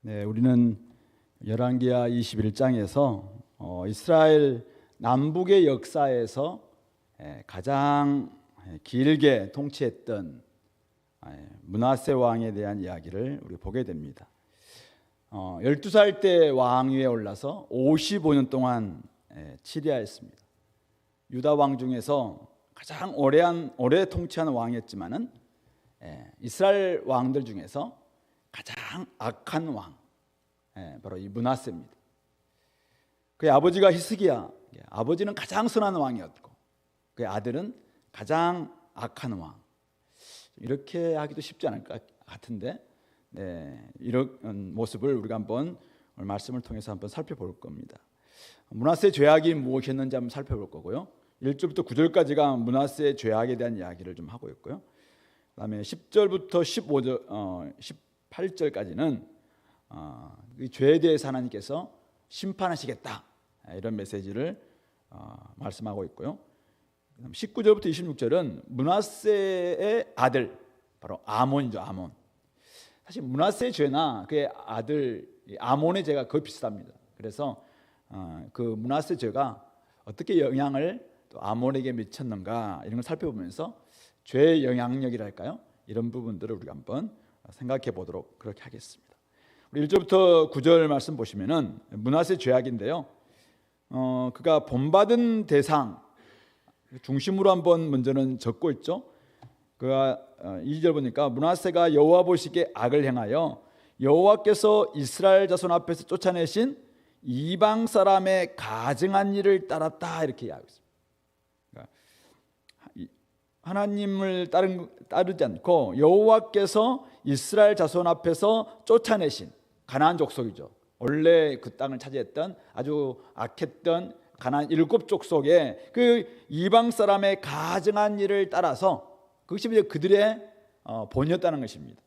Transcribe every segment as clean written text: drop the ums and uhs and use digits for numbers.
네, 우리는 열왕기하 21장에서 이스라엘 남북의 역사에서 가장 길게 통치했던 므낫세 왕에 대한 이야기를 우리 보게 됩니다. 12살 때 왕위에 올라서 55년 동안 치리하였습니다. 유다 왕 중에서 가장 오래 통치한 왕이었지만은 이스라엘 왕들 중에서 가장 악한 왕, 바로 이 므낫세입니다. 그의 아버지가 히스기야, 아버지는 가장 선한 왕이었고 그의 아들은 가장 악한 왕. 이렇게 하기도 쉽지 않을 것 같은데, 이런 모습을 우리가 한번 오늘 말씀을 통해서 한번 살펴볼 겁니다. 므낫세의 죄악이 무엇이었는지 한번 살펴볼 거고요. 1절부터 9절까지가 므낫세의 죄악에 대한 이야기를 좀 하고 있고요. 그다음에 10절부터 18절까지는 이 죄에 대해서 하나님께서 심판하시겠다, 이런 메시지를 말씀하고 있고요. 19절부터 26절은 므낫세의 아들, 바로 아몬이죠. 아몬. 사실 므낫세의 죄나 그의 아들 아몬의 죄가 거의 비슷합니다. 그래서 그 므낫세 죄가 어떻게 영향을 또 아몬에게 미쳤는가, 이런 걸 살펴보면서 죄의 영향력이랄까요, 이런 부분들을 우리가 한번 생각해 보도록 그렇게 하겠습니다. 우리 1절부터 9절 말씀 보시면은 므낫세 죄악인데요, 그가 본받은 대상 중심으로 한번 먼저는 적고 있죠. 그가 2절 보니까 므낫세가 여호와 보시기에 악을 행하여 여호와께서 이스라엘 자손 앞에서 쫓아내신 이방 사람의 가증한 일을 따랐다, 이렇게 이야기하고 있습니다. 그러니까 하나님을 따르지 않고 여호와께서 이스라엘 자손 앞에서 쫓아내신 가나안 족속이죠. 원래 그 땅을 차지했던 아주 악했던 가나안 7족속의 그 이방 사람의 가증한 일을 따라서, 그것이 이제 그들의 본이었다는 것입니다.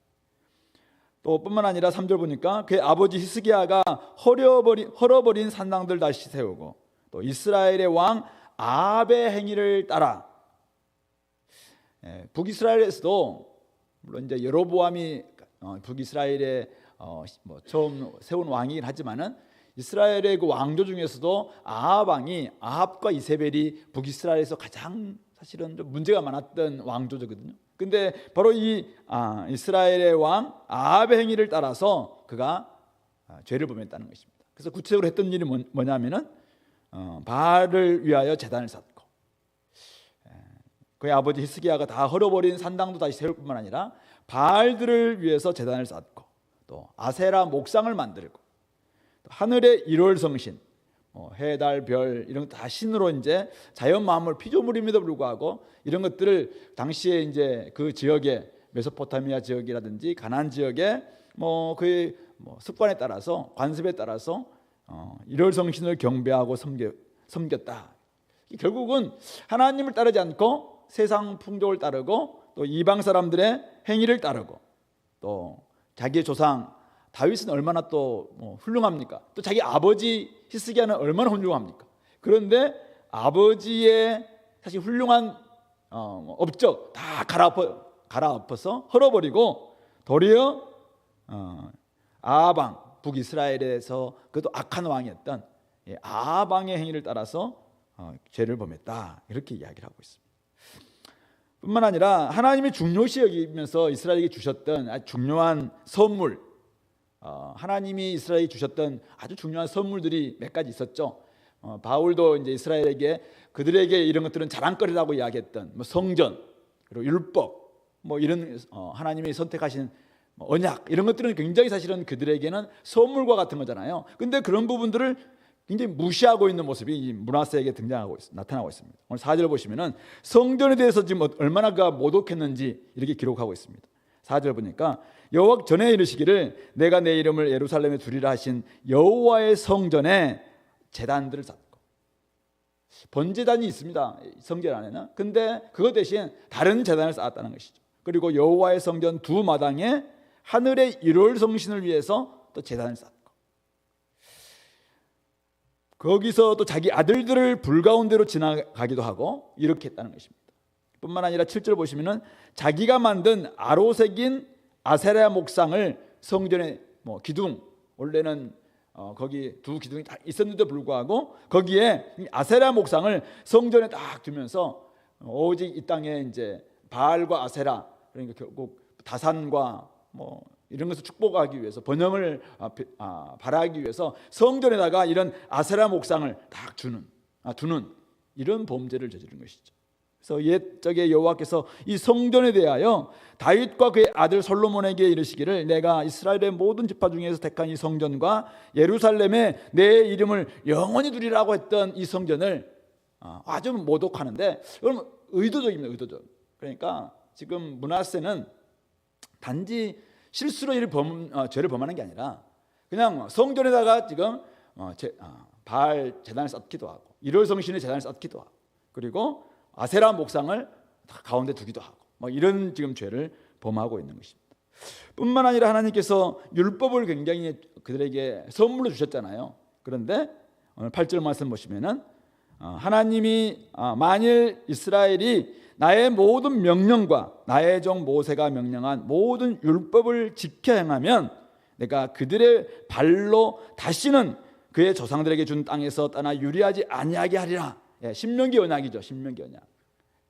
또 뿐만 아니라 3절 보니까 그의 아버지 히스기야가 헐어버린 산당들 다시 세우고, 또 이스라엘의 왕 아합의 행위를 따라, 북이스라엘에서도 물론 이제 여로보암이 북이스라엘의 처음 세운 왕이긴 하지만은 이스라엘의 그 왕조 중에서도 아합 왕이, 아합과 이세벨이 북이스라엘에서 가장 사실은 좀 문제가 많았던 왕조거든요. 근데 바로 이 이스라엘의 왕 아합의 행위를 따라서 그가 죄를 범했다는 것입니다. 그래서 구체적으로 했던 일이 뭐냐면은 바알을 위하여 제단을 쌓고, 그의 아버지 히스기야가 다 헐어버린 산당도 다시 세울 뿐만 아니라 바알들을 위해서 제단을 쌓고, 또 아세라 목상을 만들고, 또 하늘의 일월성신, 해, 달, 별 이런 거 다 신으로 이제 자연 만물 피조물임에도 불구하고 이런 것들을 당시에 이제 그 지역에 메소포타미아 지역이라든지 가나안 지역에 그의 습관에 따라서, 관습에 따라서 일월성신을 경배하고 섬겼다. 결국은 하나님을 따르지 않고 세상 풍조를 따르고, 또 이방 사람들의 행위를 따르고, 또 자기의 조상 다윗은 얼마나 또 훌륭합니까? 또 자기 아버지 히스기야는 얼마나 훌륭합니까? 그런데 아버지의 사실 훌륭한 업적 다 갈아엎어서 헐어버리고, 도리어 아합왕, 북이스라엘에서 그것도 악한 왕이었던 아합왕의 행위를 따라서 죄를 범했다, 이렇게 이야기를 하고 있습니다. 뿐만 아니라 하나님이 중요시 여기면서 이스라엘에게 주셨던 아주 중요한 선물, 하나님이 이스라엘에게 주셨던 아주 중요한 선물들이 몇 가지 있었죠. 바울도 이제 이스라엘에게 그들에게 이런 것들은 자랑거리라고 이야기했던 성전, 그리고 율법, 이런 하나님이 선택하신 언약, 이런 것들은 굉장히 사실은 그들에게는 선물과 같은 거잖아요. 근데 그런 부분들을 굉장히 무시하고 있는 모습이 므낫세에게 나타나고 있습니다. 오늘 4절 보시면은 성전에 대해서 지금 얼마나 그가 모독했는지 이렇게 기록하고 있습니다. 4절 보니까 여호와 전에 이르시기를 내가 내 이름을 예루살렘에 두리라 하신 여호와의 성전에 제단들을 쌓고, 번제단이 있습니다, 성전 안에는. 근데 그것 대신 다른 제단을 쌓았다는 것이죠. 그리고 여호와의 성전 두 마당에 하늘의 일월성신을 위해서 또 제단을 쌓고, 거기서 또 자기 아들들을 불 가운데로 지나가기도 하고, 이렇게 했다는 것입니다. 뿐만 아니라 7절 보시면은 자기가 만든 아로색인 아세라 목상을 성전의 기둥, 원래는 거기 두 기둥이 딱 있었는데도 불구하고 거기에 이 아세라 목상을 성전에 딱 두면서 오직 이 땅에 이제 바알과 아세라, 그러니까 결국 다산과 뭐 이런 것을 축복하기 위해서 번영을 바라기 위해서 성전에다가 이런 아세라 목상을 딱 두는 이런 범죄를 저지른 것이죠. 그래서 옛적에 여호와께서 이 성전에 대하여 다윗과 그의 아들 솔로몬에게 이르시기를 내가 이스라엘의 모든 지파 중에서 택한 이 성전과 예루살렘에 내 이름을 영원히 두리라고 했던 이 성전을 아주 모독하는데, 여러분 의도적입니다. 의도적. 그러니까 지금 므낫세는 단지 실수로 죄를 범하는 게 아니라 그냥 성전에다가 지금 바알 제단을 쌓기도 하고 일월성신의 제단을 쌓기도 하고 그리고 아세라 목상을 가운데 두기도 하고 뭐 이런 지금 죄를 범하고 있는 것입니다. 뿐만 아니라 하나님께서 율법을 굉장히 그들에게 선물로 주셨잖아요. 그런데 오늘 8절 말씀 보시면은 하나님이 만일 이스라엘이 나의 모든 명령과 나의 종 모세가 명령한 모든 율법을 지켜 행하면 내가 그들의 발로 다시는 그의 조상들에게 준 땅에서 떠나 유리하지 아니하게 하리라. 신명기 언약이죠. 신명기 언약.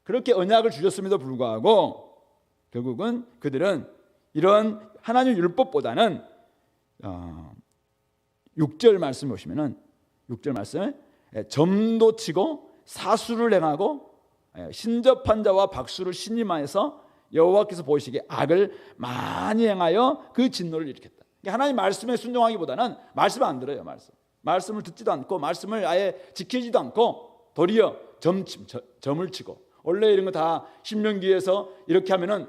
그렇게 언약을 주셨음에도 불구하고 결국은 그들은 이런 하나님 율법보다는 6절 말씀 보시면은 6절 말씀에 점도 치고 사수를 행하고 신접한 자와 박수를 신임하여서 여호와께서 보시기에 악을 많이 행하여 그 진노를 일으켰다. 하나님 말씀에 순종하기보다는 말씀을 안 들어요. 말씀을 듣지도 않고 말씀을 아예 지키지도 않고 도리어 점을 치고, 원래 이런 거 다 신명기에서 이렇게 하면은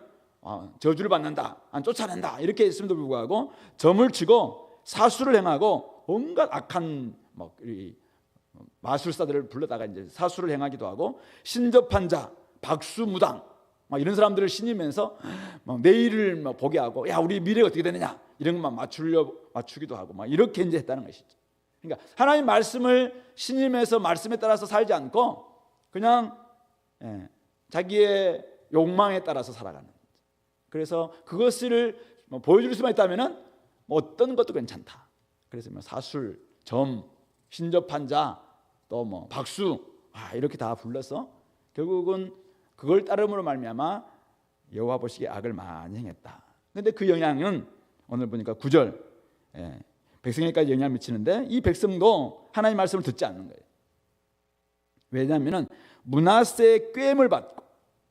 저주를 받는다, 쫓아낸다 이렇게 했음에도 불구하고 점을 치고 사수를 행하고 온갖 악한 마술사들을 불러다가 이제 사수를 행하기도 하고 신접한 자, 박수무당 이런 사람들을 신이면서 내일을 보게 하고 야 우리 미래가 어떻게 되느냐 이런 것만 맞추기도 하고 이렇게 이제 했다는 것이죠. 그러니까 하나님 말씀을 신임해서 말씀에 따라서 살지 않고 그냥 자기의 욕망에 따라서 살아가는 거죠. 그래서 그것을 보여줄 수만 있다면은 어떤 것도 괜찮다. 그래서 사술, 점, 신접한 자, 또 박수 이렇게 다 불러서 결국은 그걸 따름으로 말미암아 여호와 보시기에 악을 많이 행했다. 그런데 그 영향은 오늘 보니까 9절 백성에게까지 영향을 미치는데 이 백성도 하나님 말씀을 듣지 않는 거예요. 왜냐하면 므낫세의 꾀임을 받고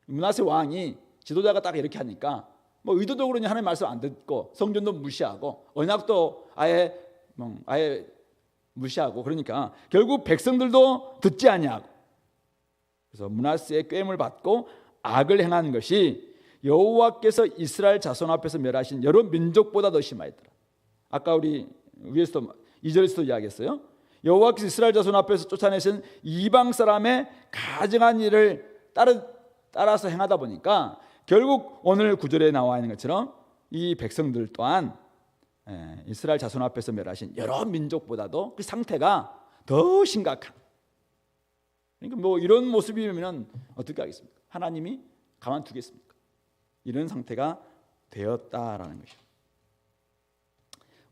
므낫세 왕이 지도자가 딱 이렇게 하니까 의도적으로 하나님 말씀 안 듣고 성전도 무시하고 언약도 아예 무시하고 그러니까 결국 백성들도 듣지 아니하고 그래서 므낫세의 꾀임을 받고 악을 행한 것이 여호와께서 이스라엘 자손 앞에서 멸하신 여러 민족보다 더 심하였더라. 아까 우리 위에서도 2절에서도 이야기했어요. 여호와께서 이스라엘 자손 앞에서 쫓아내신 이방 사람의 가증한 일을 따라서 행하다 보니까 결국 오늘 9절에 나와 있는 것처럼 이 백성들 또한 이스라엘 자손 앞에서 멸하신 여러 민족보다도 그 상태가 더 심각한, 그러니까 이런 모습이면 어떻게 하겠습니까? 하나님이 가만두겠습니까? 이런 상태가 되었다라는 것이죠.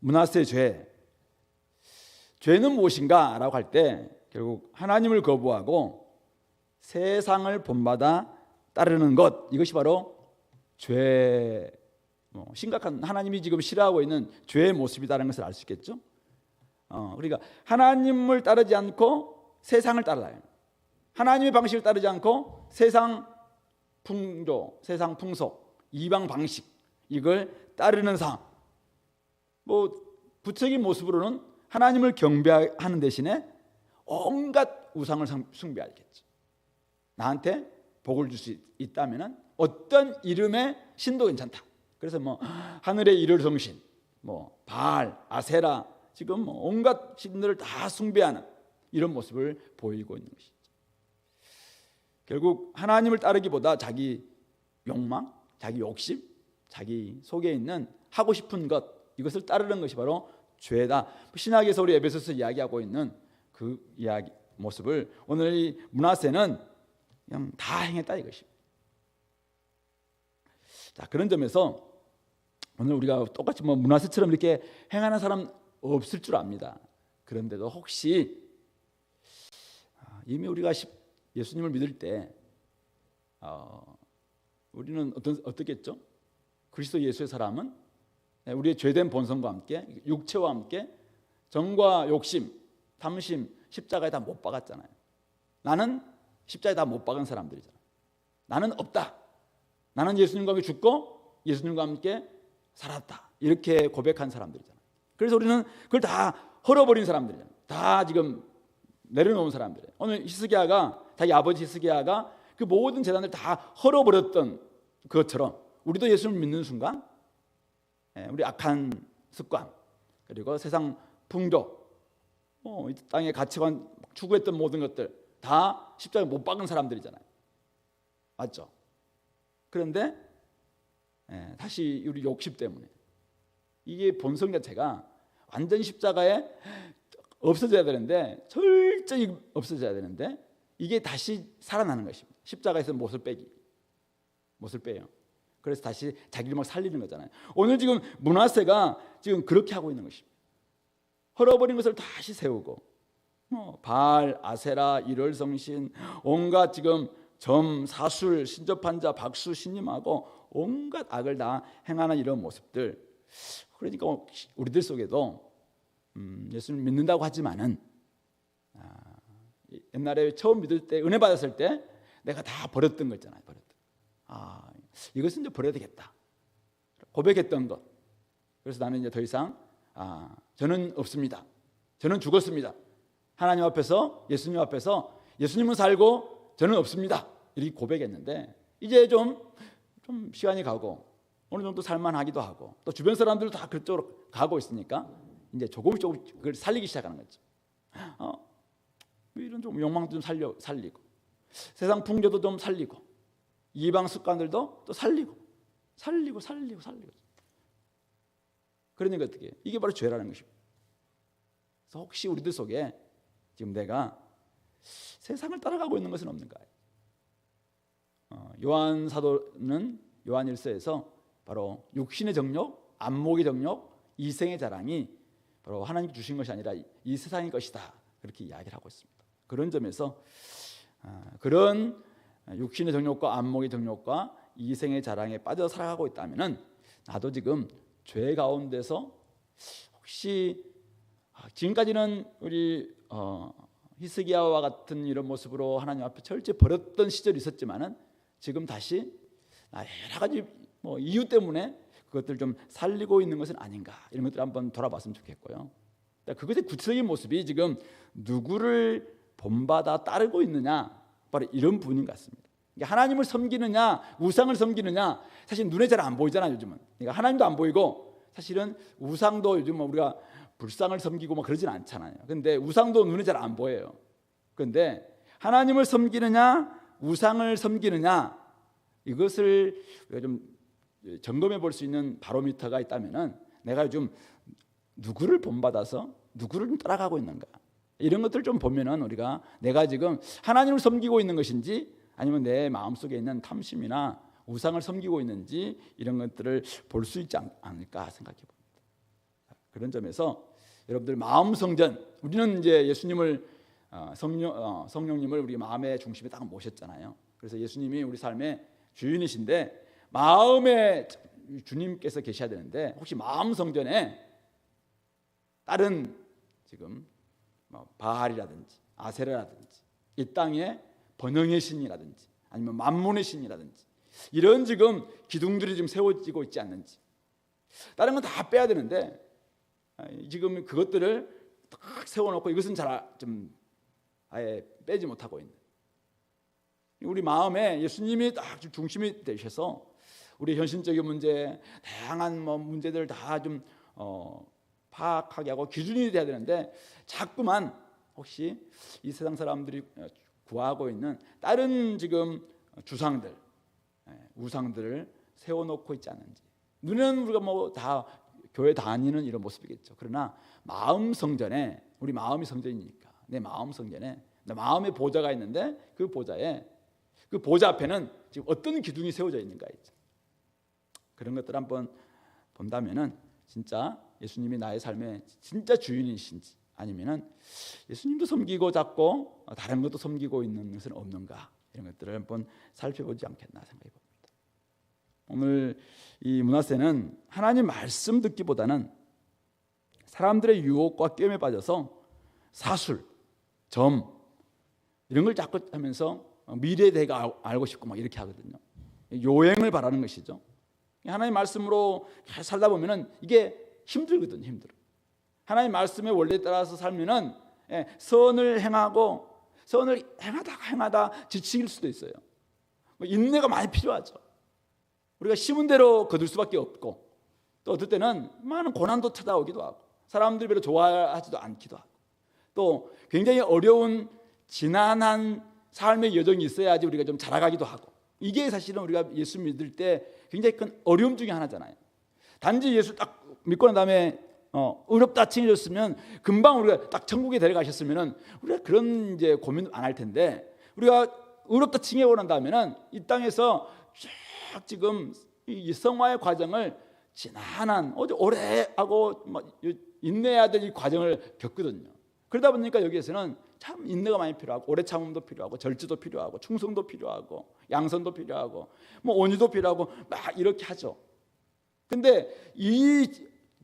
므낫세의 죄는 무엇인가? 라고 할 때 결국 하나님을 거부하고 세상을 본받아 따르는 것, 이것이 바로 심각한 하나님이 지금 싫어하고 있는 죄의 모습이라는 것을 알 수 있겠죠. 그러니까 하나님을 따르지 않고 세상을 따라요. 하나님의 방식을 따르지 않고 세상 풍조, 세상 풍속, 이방 방식 이걸 따르는 삶. 부적인 모습으로는 하나님을 경배하는 대신에 온갖 우상을 숭배하겠죠. 나한테 복을 줄 수 있다면은 어떤 이름의 신도 괜찮다. 그래서 하늘의 일월성신, 바알, 아세라, 지금 온갖 신들을 다 숭배하는 이런 모습을 보이고 있는 것이죠. 결국 하나님을 따르기보다 자기 욕망, 자기 욕심, 자기 속에 있는 하고 싶은 것, 이것을 따르는 것이 바로 죄다. 신약에서 우리 에베소서 이야기하고 있는 그 이야기 모습을 오늘 이 므낫세는 그냥 다 행했다 이것입니다. 자, 그런 점에서 오늘 우리가 똑같이 므낫세처럼 이렇게 행하는 사람 없을 줄 압니다. 그런데도 혹시 이미 우리가 예수님을 믿을 때 우리는 어떻겠죠? 그리스도 예수의 사람은 우리의 죄된 본성과 함께 육체와 함께 정과 욕심, 탐심, 십자가에 다 못 박았잖아요. 나는 십자가에 다 못 박은 사람들이잖아요. 나는 없다. 나는 예수님과 함께 죽고 예수님과 함께 살았다. 이렇게 고백한 사람들이잖아요. 그래서 우리는 그걸 다 헐어버린 사람들이잖아요. 다 지금 내려놓은 사람들이에요. 오늘 히스기야가 자기 아버지 히스기야가 그 모든 재단을 다 헐어버렸던 것처럼 우리도 예수님을 믿는 순간 우리 악한 습관 그리고 세상 풍조 이 땅의 가치관 추구했던 모든 것들 다 십자가에 못 박은 사람들이잖아요. 맞죠? 그런데 다시 우리 욕심 때문에 이게 본성 자체가 완전히 십자가에 없어져야 되는데 철저히 없어져야 되는데 이게 다시 살아나는 것입니다. 십자가에서 못을 빼요. 그래서 다시 자기를 막 살리는 거잖아요. 오늘 지금 므낫세가 지금 그렇게 하고 있는 것입니다. 헐어버린 것을 다시 세우고 바알, 아세라, 일월성신 온갖 지금 점, 사술, 신접한 자, 박수, 신임하고 온갖 악을 다 행하는 이런 모습들. 그러니까 우리들 속에도 예수님 믿는다고 하지만은 옛날에 처음 믿을 때 은혜 받았을 때 내가 다 버렸던 거 있잖아요. 이것은 이제 버려야 되겠다. 고백했던 것. 그래서 나는 이제 더 이상 저는 없습니다. 저는 죽었습니다. 하나님 앞에서 예수님 앞에서 예수님은 살고 저는 없습니다. 이렇게 고백했는데 이제 좀 시간이 가고 어느 정도 살만하기도 하고 또 주변 사람들도 다 그쪽으로 가고 있으니까 이제 조금씩 그걸 살리기 시작하는 거죠. 이런 좀 욕망도 좀 살리고 세상 풍조도 좀 살리고 이방 습관들도 또 살리고 그러니까 어떻게 해요? 이게 바로 죄라는 것입니다. 그래서 혹시 우리들 속에 지금 내가 세상을 따라가고 있는 것은 없는가요? 요한 사도는 요한 1서에서 바로 육신의 정욕, 안목의 정욕, 이생의 자랑이 바로 하나님께 주신 것이 아니라 이 세상의 것이다 그렇게 이야기를 하고 있습니다. 그런 점에서 그런 육신의 정욕과 안목의 정욕과 이생의 자랑에 빠져 살아가고 있다면은 나도 지금 죄 가운데서 혹시 지금까지는 우리 히스기야와 같은 이런 모습으로 하나님 앞에 철저히 버렸던 시절이 있었지만은 지금 다시 여러 가지 이유 때문에 그것들 좀 살리고 있는 것은 아닌가 이런 것들 한번 돌아봤으면 좋겠고요. 그것의 구체적인 모습이 지금 누구를 본받아 따르고 있느냐 바로 이런 분인 것 같습니다. 하나님을 섬기느냐 우상을 섬기느냐 사실 눈에 잘 안 보이잖아요. 요즘은 그러니까 하나님도 안 보이고 사실은 우상도 요즘 우리가 불상을 섬기고 그러진 않잖아요. 근데 우상도 눈에 잘 안 보여요. 그런데 하나님을 섬기느냐 우상을 섬기느냐 이것을 좀 점검해 볼 수 있는 바로미터가 있다면은 내가 요즘 누구를 본받아서 누구를 좀 따라가고 있는가 이런 것들 좀 보면은 우리가 내가 지금 하나님을 섬기고 있는 것인지 아니면 내 마음속에 있는 탐심이나 우상을 섬기고 있는지 이런 것들을 볼 수 있지 않을까 생각해 봅니다. 그런 점에서 여러분들 마음 성전 우리는 이제 예수님을 성령님을 우리 마음의 중심에 딱 모셨잖아요. 그래서 예수님이 우리 삶의 주인이신데 마음에 주님께서 계셔야 되는데 혹시 마음 성전에 다른 지금 바알이라든지 아세라라든지 이 땅의 번영의 신이라든지 아니면 만몬의 신이라든지 이런 지금 기둥들이 지금 세워지고 있지 않는지 다른 건 다 빼야 되는데 지금 그것들을 딱 세워놓고 이것은 좀 아예 빼지 못하고 있는 우리 마음에 예수님이 딱 중심이 되셔서 우리 현실적인 문제 다양한 문제들을 다 좀 파악하게 하고 기준이 돼야 되는데 자꾸만 혹시 이 세상 사람들이 구하고 있는 다른 지금 주상들 우상들을 세워놓고 있지 않는지 눈에는 우리가 다 교회 다니는 이런 모습이겠죠. 그러나 마음 성전에 우리 마음이 성전이니까 내 마음 성전에 내 마음의 보좌가 있는데 그 보좌에 그 보좌 앞에는 지금 어떤 기둥이 세워져 있는가 있죠. 그런 것들 한번 본다면은 진짜 예수님이 나의 삶의 진짜 주인이신지, 아니면은 예수님도 섬기고 잡고 다른 것도 섬기고 있는 것은 없는가, 이런 것들을 한번 살펴보지 않겠나 생각해 봅니다. 오늘 이 문화세는 하나님 말씀 듣기보다는 사람들의 유혹과 꿰매 빠져서 사술, 점 이런 걸 자꾸 하면서 미래에 대해 알고 싶고 막 이렇게 하거든요. 요행을 바라는 것이죠. 하나님 말씀으로 잘 살다 보면은 이게 힘들거든요. 힘들어. 하나님 말씀의 원리에 따라서 살면은 선을 행하다 지칠 수도 있어요. 인내가 많이 필요하죠. 우리가 심은 대로 거둘 수밖에 없고, 또 어떨 때는 많은 고난도 찾아오기도 하고, 사람들이 별로 좋아하지도 않기도 하고, 또 굉장히 어려운 지난한 삶의 여정이 있어야지 우리가 좀 자라가기도 하고, 이게 사실은 우리가 예수 믿을 때 굉장히 큰 어려움 중에 하나잖아요. 단지 예수 딱 믿고 난 다음에 의롭다 칭해졌으면 금방 우리가 딱 천국에 데려가셨으면은 우리가 그런 이제 고민 안 할 텐데, 우리가 의롭다 칭해고 난 다음에는 이 땅에서 쫙 지금 이 성화의 과정을 지난한 오래 하고 인내해야 될 이 과정을 겪거든요. 그러다 보니까 여기에서는 참 인내가 많이 필요하고, 오래 참음도 필요하고, 절제도 필요하고, 충성도 필요하고, 양선도 필요하고, 온유도 필요하고 막 이렇게 하죠. 근데 이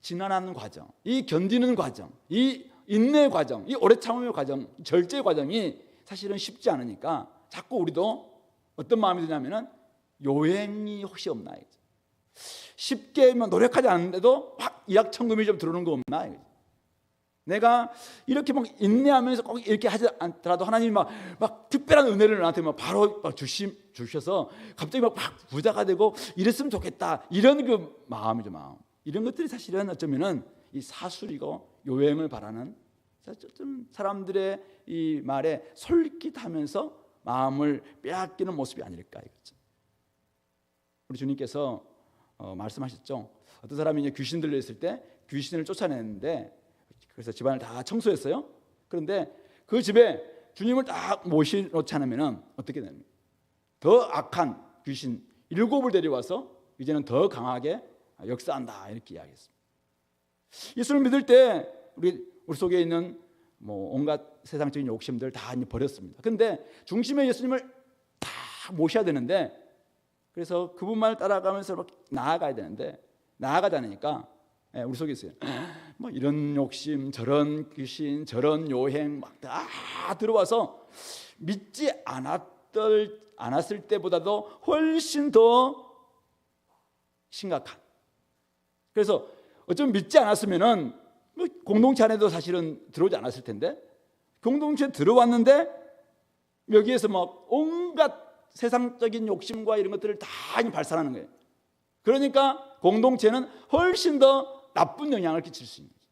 지난하는 과정, 이 견디는 과정, 이 인내의 과정, 이 오래 참음의 과정, 절제의 과정이 사실은 쉽지 않으니까 자꾸 우리도 어떤 마음이 드냐면은 요행이 혹시 없나, 쉽게 노력하지 않는데도 확 이약천금이 좀 들어오는 거 없나. 내가 이렇게 막 인내하면서 꼭 이렇게 하지 않더라도 하나님이 막 특별한 은혜를 나한테 바로 주셔서 갑자기 막 부자가 되고 이랬으면 좋겠다, 이런 그 마음이죠. 마음. 이런 것들이 사실은 어쩌면은 이 사술이고 요행을 바라는 좀 사람들의 이 말에 솔깃하면서 마음을 빼앗기는 모습이 아닐까 이거죠. 우리 주님께서 말씀하셨죠. 어떤 사람이 이제 귀신 들려 있을 때 귀신을 쫓아내는데, 그래서 집안을 다 청소했어요. 그런데 그 집에 주님을 딱 모셔놓지 않으면 어떻게 됩니까? 더 악한 귀신 7을 데려와서 이제는 더 강하게 역사한다, 이렇게 이야기했습니다. 예수를 믿을 때 우리 속에 있는 온갖 세상적인 욕심들 다 버렸습니다. 그런데 중심에 예수님을 다 모셔야 되는데, 그래서 그분만을 따라가면서 나아가야 되는데 나아가지 않으니까 우리 속에 있어요. 이런 욕심, 저런 귀신, 저런 요행 막 다 들어와서 믿지 않았을 때보다도 훨씬 더 심각한. 그래서 어쩌면 믿지 않았으면은 공동체 안에도 사실은 들어오지 않았을 텐데, 공동체에 들어왔는데 여기에서 온갖 세상적인 욕심과 이런 것들을 다 발산하는 거예요. 그러니까 공동체는 훨씬 더 나쁜 영향을 끼칠 수 있는 거죠.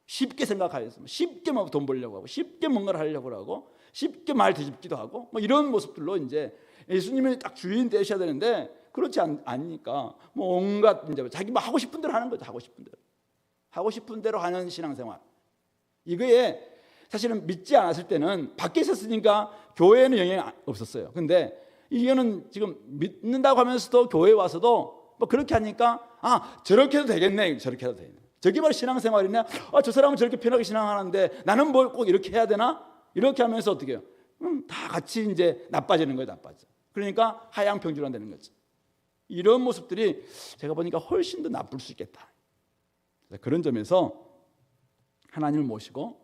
쉽게 생각하여서 쉽게 돈 벌려고 하고, 쉽게 뭔가를 하려고 하고, 쉽게 말 뒤집기도 하고 이런 모습들로 이제 예수님이 딱 주인 되셔야 되는데 그렇지 않으니까 온갖 이제 자기 하고 싶은 대로 하는 거죠. 하고 싶은 대로 하는 신앙생활. 이거에 사실은 믿지 않았을 때는 밖에 있었으니까 교회에는 영향이 없었어요. 근데 이거는 지금 믿는다고 하면서도 교회에 와서도 그렇게 하니까 저렇게 해도 되겠네, 저렇게 해도 되겠네. 저게 바로 신앙생활이네. 저 사람은 저렇게 편하게 신앙하는데 나는 뭘 꼭 이렇게 해야 되나? 이렇게 하면서 어떻게 해요? 다 같이 이제 나빠지는 거예요. 나빠져. 그러니까 하향평준화 되는 거죠. 이런 모습들이 제가 보니까 훨씬 더 나쁠 수 있겠다. 그런 점에서 하나님을 모시고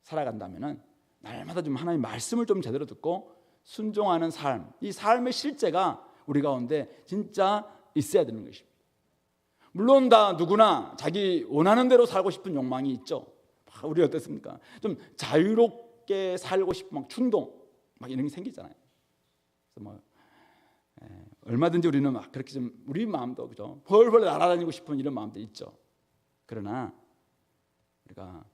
살아간다면은 날마다 좀 하나님 말씀을 좀 제대로 듣고 순종하는 삶, 이 삶의 실제가 우리 가운데 진짜 있어야 되는 것입니다. 물론 다 누구나 자기 원하는 대로 살고 싶은 욕망이 있죠. 우리 어떻습니까? 좀 자유롭게 살고 싶은 충동 이런 게 생기잖아요. 그래서 얼마든지 우리는 그렇게 좀 우리 마음도 그죠? 펄펄 날아다니고 싶은 이런 마음도 있죠. 그러나 우리가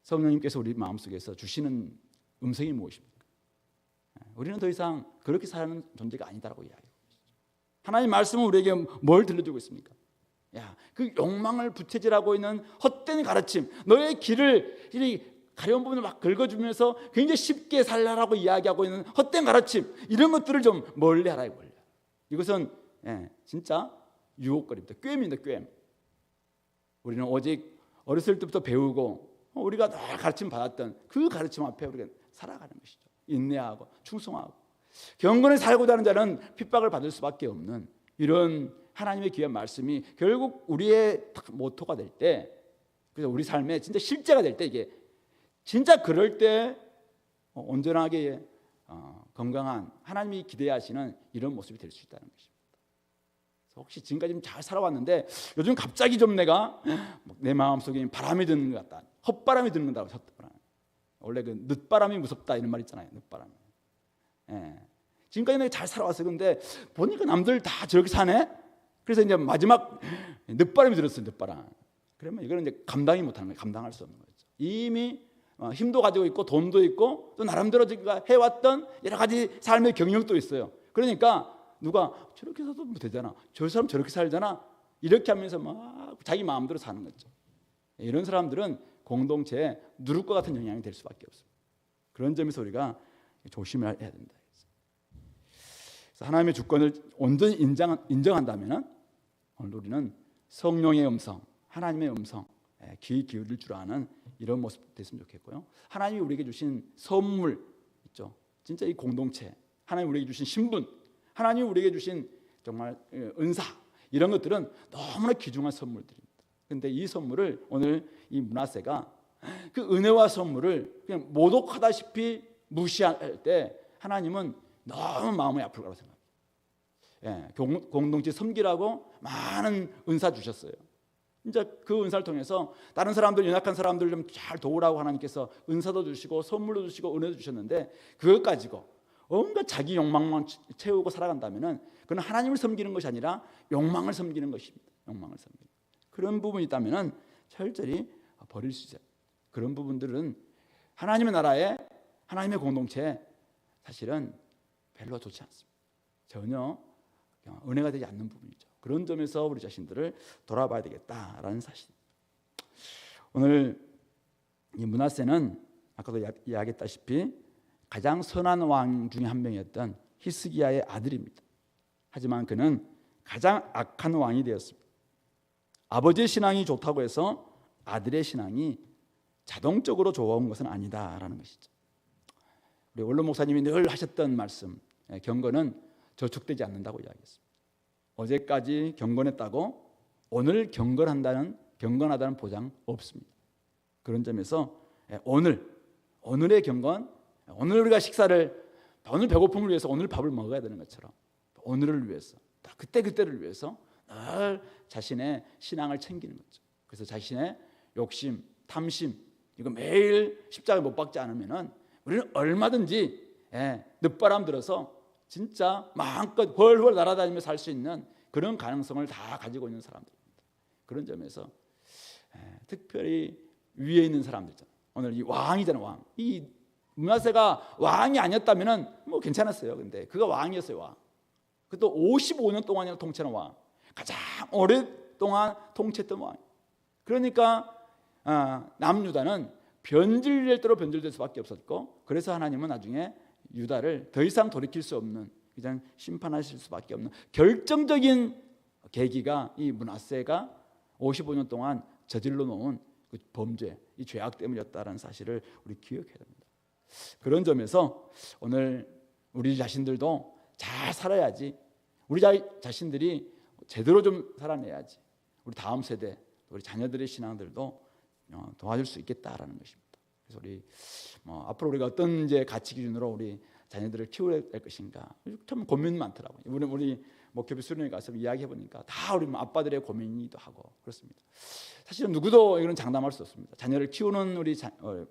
성령님께서 우리 마음속에서 주시는 음성이 무엇입니까? 우리는 더 이상 그렇게 사는 존재가 아니다라고 이야기해요. 하나님 말씀은 우리에게 뭘 들려주고 있습니까? 그 욕망을 부채질하고 있는 헛된 가르침, 너의 길을 가려운 부분을 긁어주면서 굉장히 쉽게 살라라고 이야기하고 있는 헛된 가르침, 이런 것들을 좀 멀리 하라. 이것은 진짜 유혹거리입니다. 꾀입니다. 꾀. 우리는 오직 어렸을 때부터 배우고 우리가 늘 가르침 받았던 그 가르침 앞에 우리가 살아가는 것이죠. 인내하고 충성하고 경건에 살고자 하는 자는 핍박을 받을 수밖에 없는 이런 하나님의 귀한 말씀이 결국 우리의 모토가 될 때, 그래서 우리 삶에 진짜 실제가 될 때, 이게 진짜 그럴 때 온전하게 건강한 하나님이 기대하시는 이런 모습이 될 수 있다는 것입니다. 혹시 지금까지 좀 잘 살아왔는데 요즘 갑자기 좀 내가 내 마음속에 바람이 드는 것 같다, 헛바람이 드는 거다. 헛바람. 원래 그 늦바람이 무섭다 이런 말 있잖아요. 늦바람. 예. 지금까지 내가 잘 살아왔어요. 근데 보니까 남들 다 저렇게 사네. 그래서 이제 마지막 늦바람이 들었어요. 늦바람. 그러면 이거는 이제 감당이 못하는 거예요. 감당할 수 없는 거죠. 이미 힘도 가지고 있고 돈도 있고 또 나름대로 제가 해왔던 여러 가지 삶의 경력도 있어요. 그러니까 누가 저렇게 살도 되잖아, 저 사람 저렇게 살잖아, 이렇게 하면서 막 자기 마음대로 사는 거죠. 이런 사람들은 공동체에 누룩과 같은 영향이 될 수밖에 없습니다. 그런 점에서 우리가 조심해야 된다. 그래서 하나님의 주권을 온전히 인정한다면 오늘 우리는 성령의 음성, 하나님의 음성 귀 기울일 줄 아는 이런 모습 됐으면 좋겠고요. 하나님이 우리에게 주신 선물 있죠. 진짜 이 공동체, 하나님이 우리에게 주신 신분, 하나님이 우리에게 주신 정말 은사, 이런 것들은 너무나 귀중한 선물들입니다. 그런데 이 선물을 오늘 이 므낫세가 그 은혜와 선물을 그냥 모독하다시피 무시할 때 하나님은 너무 마음이 아플 거라고 생각합니다. 예, 공동체 섬기라고 많은 은사 주셨어요. 진짜 그 은사를 통해서 다른 사람들, 연약한 사람들 좀 잘 도우라고 하나님께서 은사도 주시고 선물도 주시고 은혜도 주셨는데 그것 가지고 온갖 자기 욕망만 채우고 살아간다면은 그건 하나님을 섬기는 것이 아니라 욕망을 섬기는 것입니다. 욕망을 섬기는 그런 부분이 있다면은 철저히 버릴 수 있어요. 그런 부분들은 하나님의 나라에, 하나님의 공동체에 사실은 별로 좋지 않습니다. 전혀 은혜가 되지 않는 부분이죠. 그런 점에서 우리 자신들을 돌아봐야 되겠다라는 사실. 오늘 이 므낫세는 아까도 이야기했다시피 가장 선한 왕 중에 한 명이었던 히스기야의 아들입니다. 하지만 그는 가장 악한 왕이 되었습니다. 아버지의 신앙이 좋다고 해서 아들의 신앙이 자동적으로 좋아온 것은 아니다라는 것이죠. 우리 원로 목사님이 늘 하셨던 말씀, 경건은 저축되지 않는다고 이야기했습니다. 어제까지 경건했다고 오늘 경건하다는 보장 없습니다. 그런 점에서 오늘의 경건, 오늘 우리가 식사를, 오늘 배고픔을 위해서 오늘 밥을 먹어야 되는 것처럼 오늘을 위해서, 그때를 위해서 늘 자신의 신앙을 챙기는 거죠. 그래서 자신의 욕심, 탐심, 이거 매일 십자가에 못 박지 않으면은 우리는 얼마든지 늦바람 들어서 진짜 마음껏 훨훨 날아다니며 살 수 있는 그런 가능성을 다 가지고 있는 사람들입니다. 그런 점에서 특별히 위에 있는 사람들이잖아요. 오늘 이 왕이잖아요. 왕. 이 므낫세가 왕이 아니었다면은 뭐 괜찮았어요. 근데 그가 왕이었어요. 왕. 그것도 55년 동안이나 통치한 왕. 가장 오랫동안 통치했던 왕. 그러니까 남유다는 변질될 대로 변질될 수밖에 없었고, 그래서 하나님은 나중에 유다를 더 이상 돌이킬 수 없는, 그냥 심판하실 수밖에 없는 결정적인 계기가 이 므낫세가 55년 동안 저질러 놓은 그 범죄, 이 죄악 때문이었다는 사실을 우리 기억해야 됩니다. 그런 점에서 오늘 우리 자신들도 잘 살아야지, 우리 자신들이 제대로 좀 살아내야지 우리 다음 세대, 우리 자녀들의 신앙들도 도와줄 수 있겠다라는 것입니다. 그래서 우리 앞으로 우리가 어떤 이제 가치 기준으로 우리 자녀들을 키워야 될 것인가 참 고민 많더라고요. 우리 목회비 수련회 가서 이야기해 보니까 다 우리 아빠들의 고민이기도 하고 그렇습니다. 사실은 누구도 이런 장담할 수 없습니다. 자녀를 키우는 우리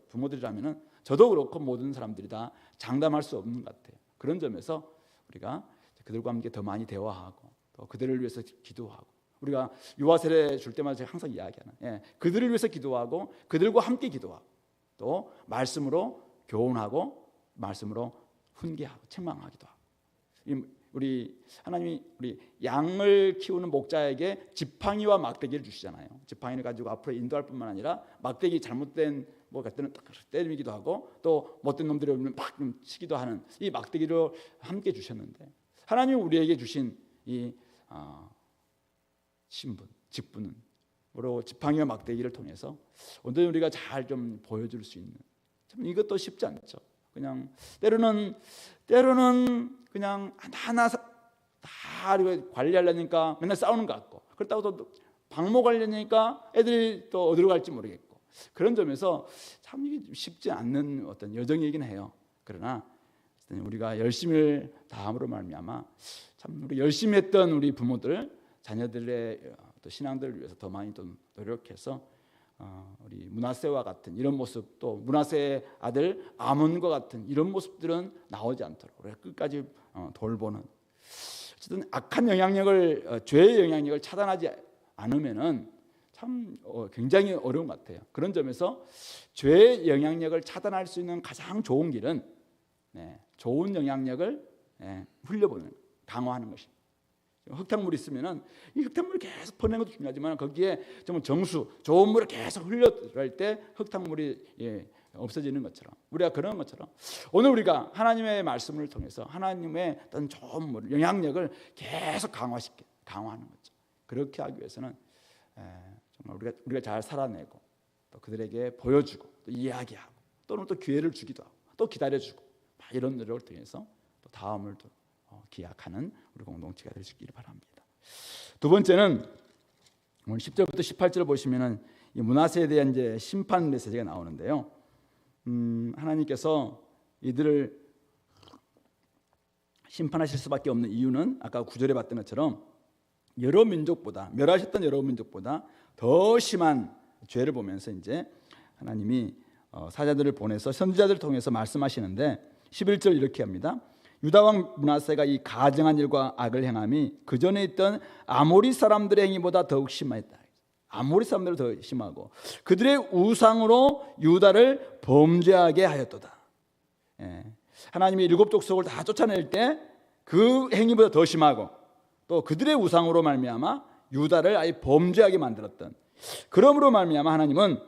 부모들이라면은 저도 그렇고 모든 사람들이 다 장담할 수 없는 것 같아요. 그런 점에서 우리가 그들과 함께 더 많이 대화하고 또 그들을 위해서 기도하고, 우리가 유아 세례 줄 때마다 제가 항상 이야기하는 그들을 위해서 기도하고 그들과 함께 기도하고 또 말씀으로 교훈하고 말씀으로 훈계하고 책망하기도 하고, 우리 하나님이 우리 양을 키우는 목자에게 지팡이와 막대기를 주시잖아요. 지팡이를 가지고 앞으로 인도할 뿐만 아니라 막대기 잘못된 뭐 같은 때는 때리기도 하고 또 못된 놈들이 오면 막 치기도 하는 이 막대기를 함께 주셨는데, 하나님이 우리에게 주신 이 신분, 직분은 바로 지팡이와 막대기를 통해서 온전히 우리가 잘 좀 보여줄 수 있는, 참 이것도 쉽지 않죠. 그냥 때로는 그냥 하나하나 다 관리하려니까 맨날 싸우는 것 같고, 그렇다고 또 방목하려니까 애들이 또 어디로 갈지 모르겠고, 그런 점에서 참 이게 쉽지 않는 어떤 여정이긴 해요. 그러나 우리가 열심을 다함으로 말미암아 참 우리 열심히 했던 우리 부모들, 자녀들의 또 신앙들을 위해서 더 많이 좀 노력해서 우리 므낫세와 같은 이런 모습, 또 므낫세의 아들 아몬과 같은 이런 모습들은 나오지 않도록 우리가 끝까지 돌보는, 어쨌든 악한 영향력을, 죄의 영향력을 차단하지 않으면은 참 굉장히 어려운 것 같아요. 그런 점에서 죄의 영향력을 차단할 수 있는 가장 좋은 길은 좋은 영향력을 흘려보는, 강화하는 것입니다. 흙탕물이 있으면은 이 흙탕물을 계속 퍼내는 것도 중요하지만 거기에 정말 정수, 좋은 물을 계속 흘려들 때 흙탕물이 없어지는 것처럼, 우리가 그런 것처럼 오늘 우리가 하나님의 말씀을 통해서 하나님의 어떤 좋은 물, 영향력을 계속 강화하는 거죠. 그렇게 하기 위해서는 정말 우리가 잘 살아내고 또 그들에게 보여주고 또 이야기하고 또는 또 기회를 주기도 하고 또 기다려주고 이런 노력을 통해서 또 다음을 또 기약하는 우리 공동체가 될 수 있기를 바랍니다. 두 번째는 오늘 10절부터 18절을 보시면은 이 므낫세에 대한 이제 심판 메시지가 나오는데요. 하나님께서 이들을 심판하실 수밖에 없는 이유는 아까 9절에 봤던 것처럼 여러 민족보다, 멸하셨던 여러 민족보다 더 심한 죄를 보면서 이제 하나님이 사자들을 보내서 선지자들을 통해서 말씀하시는데 11절 이렇게 합니다. 유다 왕 므낫세가 이 가증한 일과 악을 행함이 그 전에 있던 아모리 사람들의 행위보다 더욱 심하였다. 아모리 사람들은 더 심하고 그들의 우상으로 유다를 범죄하게 하였도다. 하나님이 일곱 족속을 다 쫓아낼 때 그 행위보다 더 심하고 또 그들의 우상으로 말미암아 유다를 아예 범죄하게 만들었던, 그러므로 말미암아 하나님은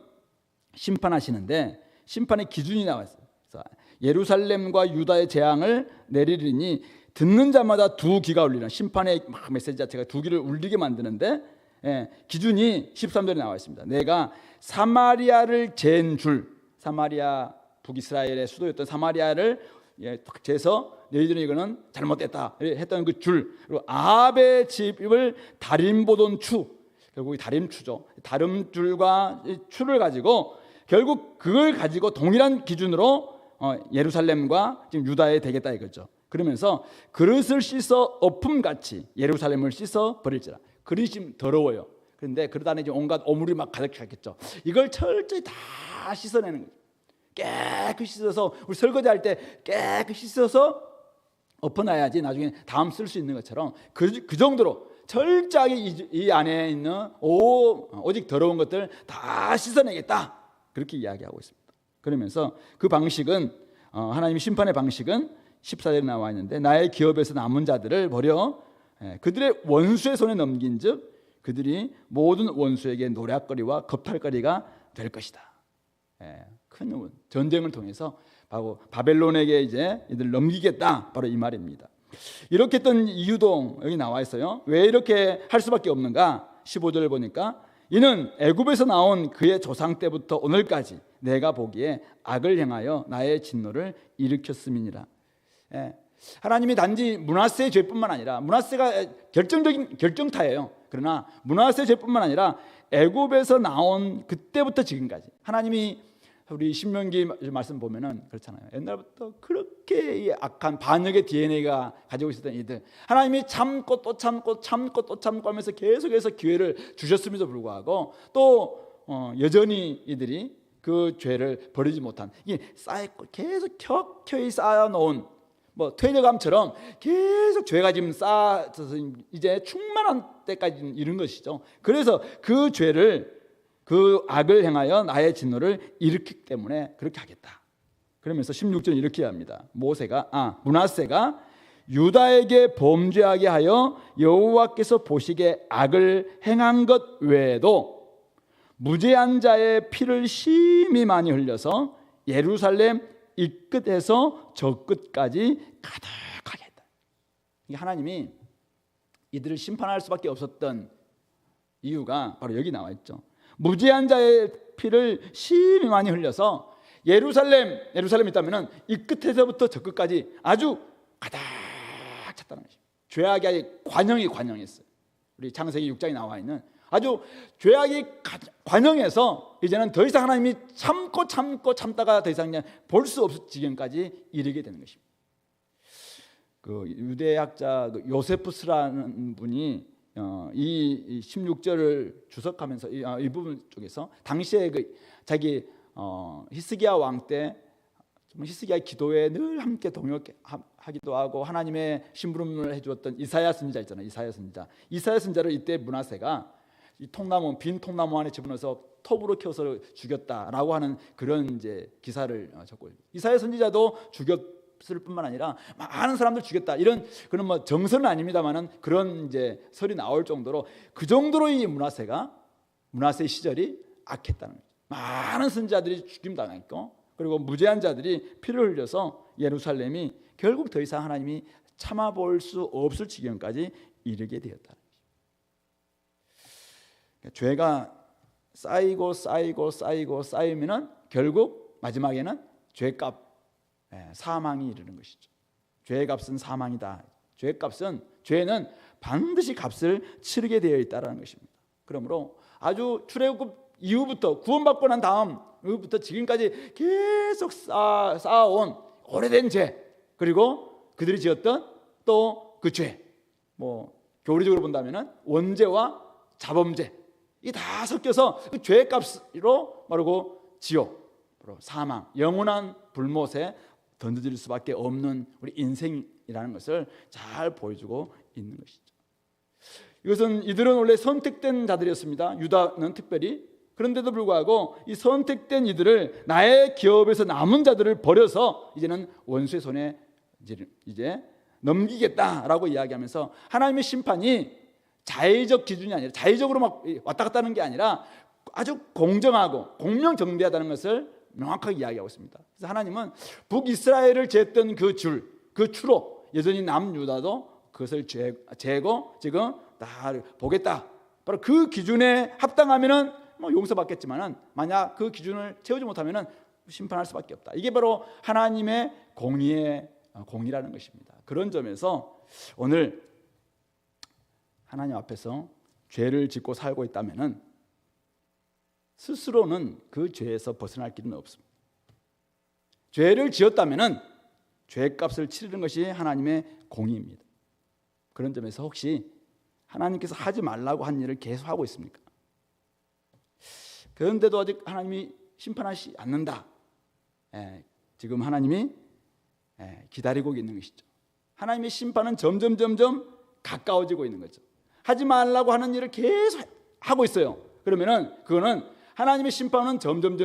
심판하시는데 심판의 기준이 나왔어요. 예루살렘과 유다의 재앙을 내리리니 듣는 자마다 두 귀가 울리는, 심판의 메시지 자체가 두 귀를 울리게 만드는데 기준이 13절에 나와 있습니다. 내가 사마리아를 잰 줄, 사마리아 북이스라엘의 수도였던 사마리아를 딱 재서 너희들은 이거는 잘못됐다 했던 그 줄, 그리고 아합의 집을 다림 보던 추, 결국 다림추죠. 다림줄과 추를 가지고 결국 그걸 가지고 동일한 기준으로 예루살렘과 지금 유다에 되겠다 이거죠. 그러면서 그릇을 씻어 엎음같이 예루살렘을 씻어 버릴지라. 그릇이 더러워요. 그런데 그릇 안에 이제 온갖 오물이 막 가득 찼겠죠. 이걸 철저히 다 씻어내는 거죠. 깨끗이 씻어서, 우리 설거지할 때 깨끗이 씻어서 엎어놔야지 나중에 다음 쓸 수 있는 것처럼 그 정도로 철저하게 이 안에 있는 오직 더러운 것들 다 씻어내겠다, 그렇게 이야기하고 있습니다. 그러면서 그 방식은 하나님의 심판의 방식은 14절에 나와 있는데 나의 기업에서 남은 자들을 버려 그들의 원수의 손에 넘긴즉 그들이 모든 원수에게 노략거리와 겁탈거리가 될 것이다. 큰 전쟁을 통해서 바로 바벨론에게 이제 이들 넘기겠다, 바로 이 말입니다. 이렇게 했던 이유도 여기 나와 있어요. 왜 이렇게 할 수밖에 없는가? 15절을 보니까 이는 애굽에서 나온 그의 조상 때부터 오늘까지 내가 보기에 악을 행하여 나의 진노를 일으켰음이니라. 하나님이 단지 므낫세의 죄뿐만 아니라, 므낫세가 결정적인 결정타예요. 그러나 므낫세의 죄뿐만 아니라 애굽에서 나온 그때부터 지금까지 하나님이, 우리 신명기 말씀 보면은 그렇잖아요. 옛날부터 그렇게 악한 반역의 DNA가 가지고 있었던 이들, 하나님이 참고 또 참고 참고 또 참고 하면서 계속해서 기회를 주셨음에도 불구하고 또 여전히 이들이 그 죄를 버리지 못한, 이게 쌓였고 계속 켜켜이 쌓아놓은 뭐 퇴적암처럼 계속 죄가 지금 쌓여서 이제 충만한 때까지 이른 것이죠. 그래서 그 죄를, 그 악을 행하여 나의 진노를 일으키기 때문에 그렇게 하겠다. 그러면서 16절 이렇게 합니다. 므낫세가 유다에게 범죄하게 하여 여호와께서 보시기에 악을 행한 것 외에도 무죄한 자의 피를 심히 많이 흘려서 예루살렘 이 끝에서 저 끝까지 가득하게 했다. 하나님이 이들을 심판할 수밖에 없었던 이유가 바로 여기 나와 있죠. 무죄한 자의 피를 심히 많이 흘려서 예루살렘이 있다면은 이 끝에서부터 저 끝까지 아주 가득 찼다는 것입니다. 죄악의 관영했어요. 우리 창세기 6장에 나와 있는 아주 죄악이 관영해서 이제는 더 이상 하나님이 참다가 더 이상 볼 수 없을 지경까지 이르게 되는 것입니다. 그 유대학자 요세푸스라는 분이 이 16절을 주석하면서 이 부분 쪽에서 당시에 그 자기 히스기야 왕 때 히스기야 기도에 늘 함께 동역하기도 하고 하나님의 심부름을 해주었던 이사야 선지자 있잖아요. 이사야 선지자를 이때 므낫세가 이 빈 통나무 안에 집어넣어서 톱으로 키워서 죽였다라고 하는 그런 이제 기사를 적고, 이사야 선지자도 죽였을 뿐만 아니라 많은 사람들 죽였다, 이런 그런 뭐 정설은 아닙니다만은 그런 이제 설이 나올 정도로, 그 정도로 이 므낫세 시절이 악했다는 거죠. 많은 선지자들이 죽임당했고, 그리고 무죄한 자들이 피를 흘려서 예루살렘이 결국 더 이상 하나님이 참아볼 수 없을 지경까지 이르게 되었다. 죄가 쌓이면은 결국 마지막에는 죄값, 사망이 이르는 것이죠. 죄의 값은 사망이다. 죄는 반드시 값을 치르게 되어 있다는 것입니다. 그러므로 아주 출애굽 이후부터 구원받고 난 다음부터 지금까지 계속 쌓아온 오래된 죄, 그리고 그들이 지었던 또 그 죄, 뭐 교리적으로 본다면은 원죄와 자범죄, 이 다 섞여서 그 죄의 값으로 말하고 지옥, 사망, 영원한 불못에 던져질 수밖에 없는 우리 인생이라는 것을 잘 보여주고 있는 것이죠. 이들은 원래 선택된 자들이었습니다. 유다는 특별히. 그런데도 불구하고 이 선택된 이들을, 나의 기업에서 남은 자들을 버려서 이제는 원수의 손에 이제 넘기겠다라고 이야기하면서, 하나님의 심판이 자의적 기준이 아니라, 자의적으로 막 왔다 갔다 하는 게 아니라 아주 공정하고 공명정대하다는 것을 명확하게 이야기하고 있습니다. 그래서 하나님은 북이스라엘을 쟀던 그 추로 여전히 남유다도 그것을 재고 지금 다 보겠다. 바로 그 기준에 합당하면은 뭐 용서받겠지만은, 만약 그 기준을 채우지 못하면은 심판할 수밖에 없다. 이게 바로 하나님의 공의라는 것입니다. 그런 점에서 오늘 하나님 앞에서 죄를 짓고 살고 있다면은 스스로는 그 죄에서 벗어날 길은 없습니다. 죄를 지었다면은 죄값을 치르는 것이 하나님의 공의입니다. 그런 점에서 혹시 하나님께서 하지 말라고 한 일을 계속 하고 있습니까? 그런데도 아직 하나님이 심판하지 않는다. 지금 하나님이 기다리고 있는 것이죠. 하나님의 심판은 점점 가까워지고 있는 거죠. 하지 말라고 하는 일을 계속 하고 있어요. 그러면은 그거는 하나님의 심판은 점점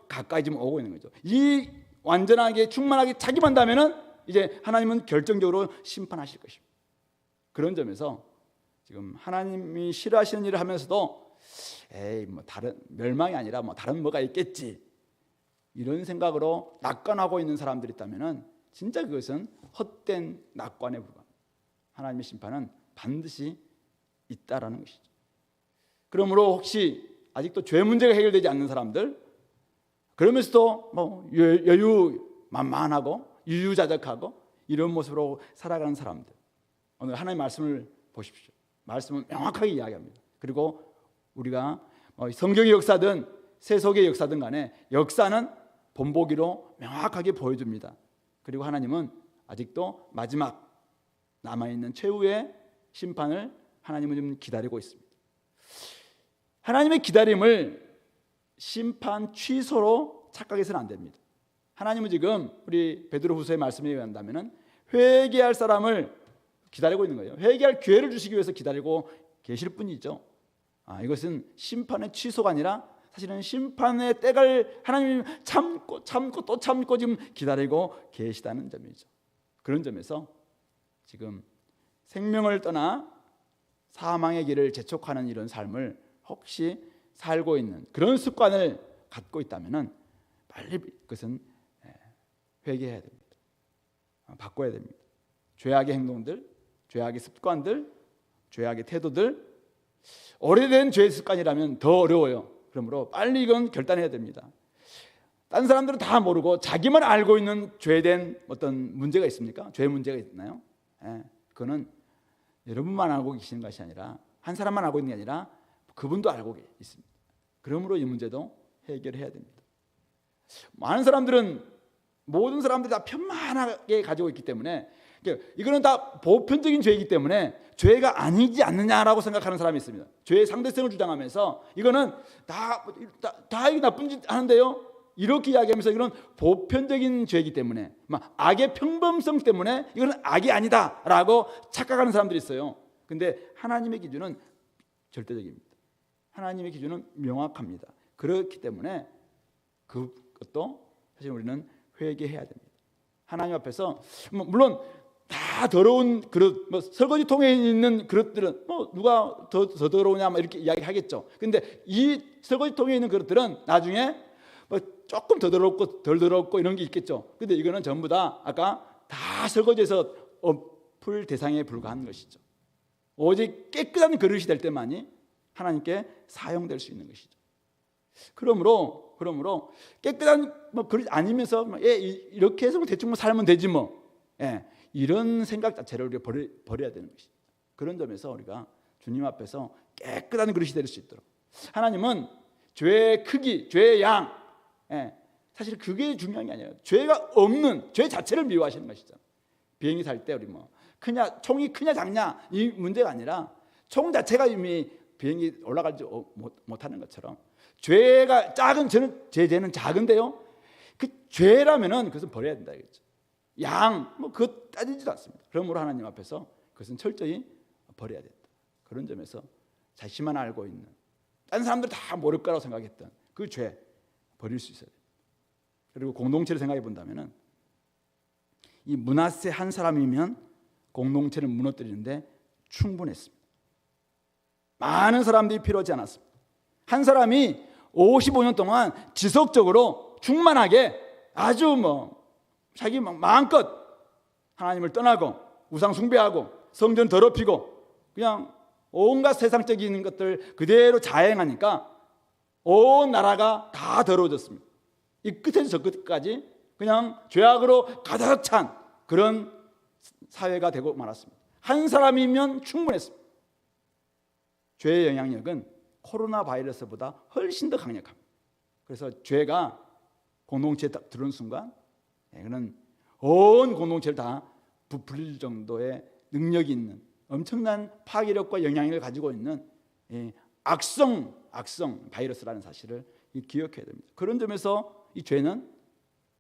가까이 지금 오고 있는 거죠. 이 완전하게 충만하게 자기만 한다면은 이제 하나님은 결정적으로 심판하실 것입니다. 그런 점에서 지금 하나님이 싫어하시는 일을 하면서도 뭐 다른 멸망이 아니라 뭐 다른 뭐가 있겠지, 이런 생각으로 낙관하고 있는 사람들이 있다면은 진짜 그것은 헛된 낙관에 불과합니다. 하나님의 심판은 반드시 있다라는 것이죠. 그러므로 혹시 아직도 죄 문제가 해결되지 않는 사람들, 그러면서도 뭐 여유만만하고 유유자적하고 이런 모습으로 살아가는 사람들, 오늘 하나님의 말씀을 보십시오. 말씀은 명확하게 이야기합니다. 그리고 우리가 성경의 역사든 세속의 역사든 간에 역사는 본보기로 명확하게 보여줍니다. 그리고 하나님은 아직도 마지막 남아있는 최후의 심판을 하나님은 좀 기다리고 있습니다. 하나님의 기다림을 심판 취소로 착각해서는 안 됩니다. 하나님은 지금 우리 베드로후서의 말씀에 의한다면 회개할 사람을 기다리고 있는 거예요. 회개할 기회를 주시기 위해서 기다리고 계실 뿐이죠. 이것은 심판의 취소가 아니라 사실은 심판의 때를 하나님이 참고 또 참고 지금 기다리고 계시다는 점이죠. 그런 점에서 지금 생명을 떠나 사망의 길을 재촉하는 이런 삶을 혹시 살고 있는 그런 습관을 갖고 있다면 빨리 그것은 회개해야 됩니다. 바꿔야 됩니다. 죄악의 행동들, 죄악의 습관들, 죄악의 태도들, 오래된 죄 습관이라면 더 어려워요. 그러므로 빨리 이건 결단해야 됩니다. 다른 사람들은 다 모르고 자기만 알고 있는 죄된 어떤 문제가 있습니까? 죄 문제가 있나요? 그거는 여러분만 알고 계시는 것이 아니라, 한 사람만 알고 있는 게 아니라 그분도 알고 있습니다. 그러므로 이 문제도 해결해야 됩니다. 많은 사람들은, 모든 사람들이 다 편만하게 가지고 있기 때문에, 이거는 다 보편적인 죄이기 때문에 죄가 아니지 않느냐라고 생각하는 사람이 있습니다. 죄의 상대성을 주장하면서 이거는 다 나쁜 짓 하는데요, 이렇게 이야기하면서 이거는 보편적인 죄이기 때문에, 악의 평범성 때문에 이거는 악이 아니다라고 착각하는 사람들이 있어요. 근데 하나님의 기준은 절대적입니다. 하나님의 기준은 명확합니다. 그렇기 때문에 그것도 사실 우리는 회개해야 됩니다. 하나님 앞에서 물론 다 더러운 그릇, 설거지통에 있는 그릇들은 누가 더 더러우냐 이렇게 이야기하겠죠. 근데 이 설거지통에 있는 그릇들은 나중에 조금 더 더럽고 덜 더럽고 이런 게 있겠죠. 근데 이거는 전부 다 아까 다 설거지에서 엎을 대상에 불과한 것이죠. 오직 깨끗한 그릇이 될 때만이 하나님께 사용될 수 있는 것이죠. 그러므로 깨끗한 그릇 아니면서 이렇게 해서 대충 살면 되지 이런 생각 자체를 우리가 버려야 되는 것이죠. 그런 점에서 우리가 주님 앞에서 깨끗한 그릇이 될 수 있도록, 하나님은 죄의 크기, 죄의 양, 사실 그게 중요한 게 아니에요. 죄가 없는 죄 자체를 미워하시는 것이죠. 비행기 탈 때 우리 총이 크냐 작냐 이 문제가 아니라 총 자체가 이미 비행기 올라가지 못하는 것처럼, 죄가 작은 제 죄는 작은데요, 그 죄라면은 그것은 버려야 된다 이거죠. 양 그거 따지지도 않습니다. 그러므로 하나님 앞에서 그것은 철저히 버려야 된다. 그런 점에서 자신만 알고 있는, 다른 사람들 다 모를 거라고 생각했던 그 죄 버릴 수 있어야 됩니다. 그리고 공동체를 생각해 본다면은, 이 므낫세 한 사람이면 공동체를 무너뜨리는데 충분했습니다. 많은 사람들이 필요하지 않았습니다. 한 사람이 55년 동안 지속적으로 충만하게 아주 자기 마음껏 하나님을 떠나고 우상 숭배하고 성전 더럽히고 그냥 온갖 세상적인 것들 그대로 자행하니까 온 나라가 다 더러워졌습니다. 이 끝에서 저 끝까지 그냥 죄악으로 가득 찬 그런 사회가 되고 말았습니다. 한 사람이면 충분했습니다. 죄의 영향력은 코로나 바이러스보다 훨씬 더 강력합니다. 그래서 죄가 공동체에 딱 들어온 순간 그는 온 공동체를 다 부풀릴 정도의 능력이 있는 엄청난 파괴력과 영향력을 가지고 있는 악성 바이러스라는 사실을 기억해야 됩니다. 그런 점에서 이 죄는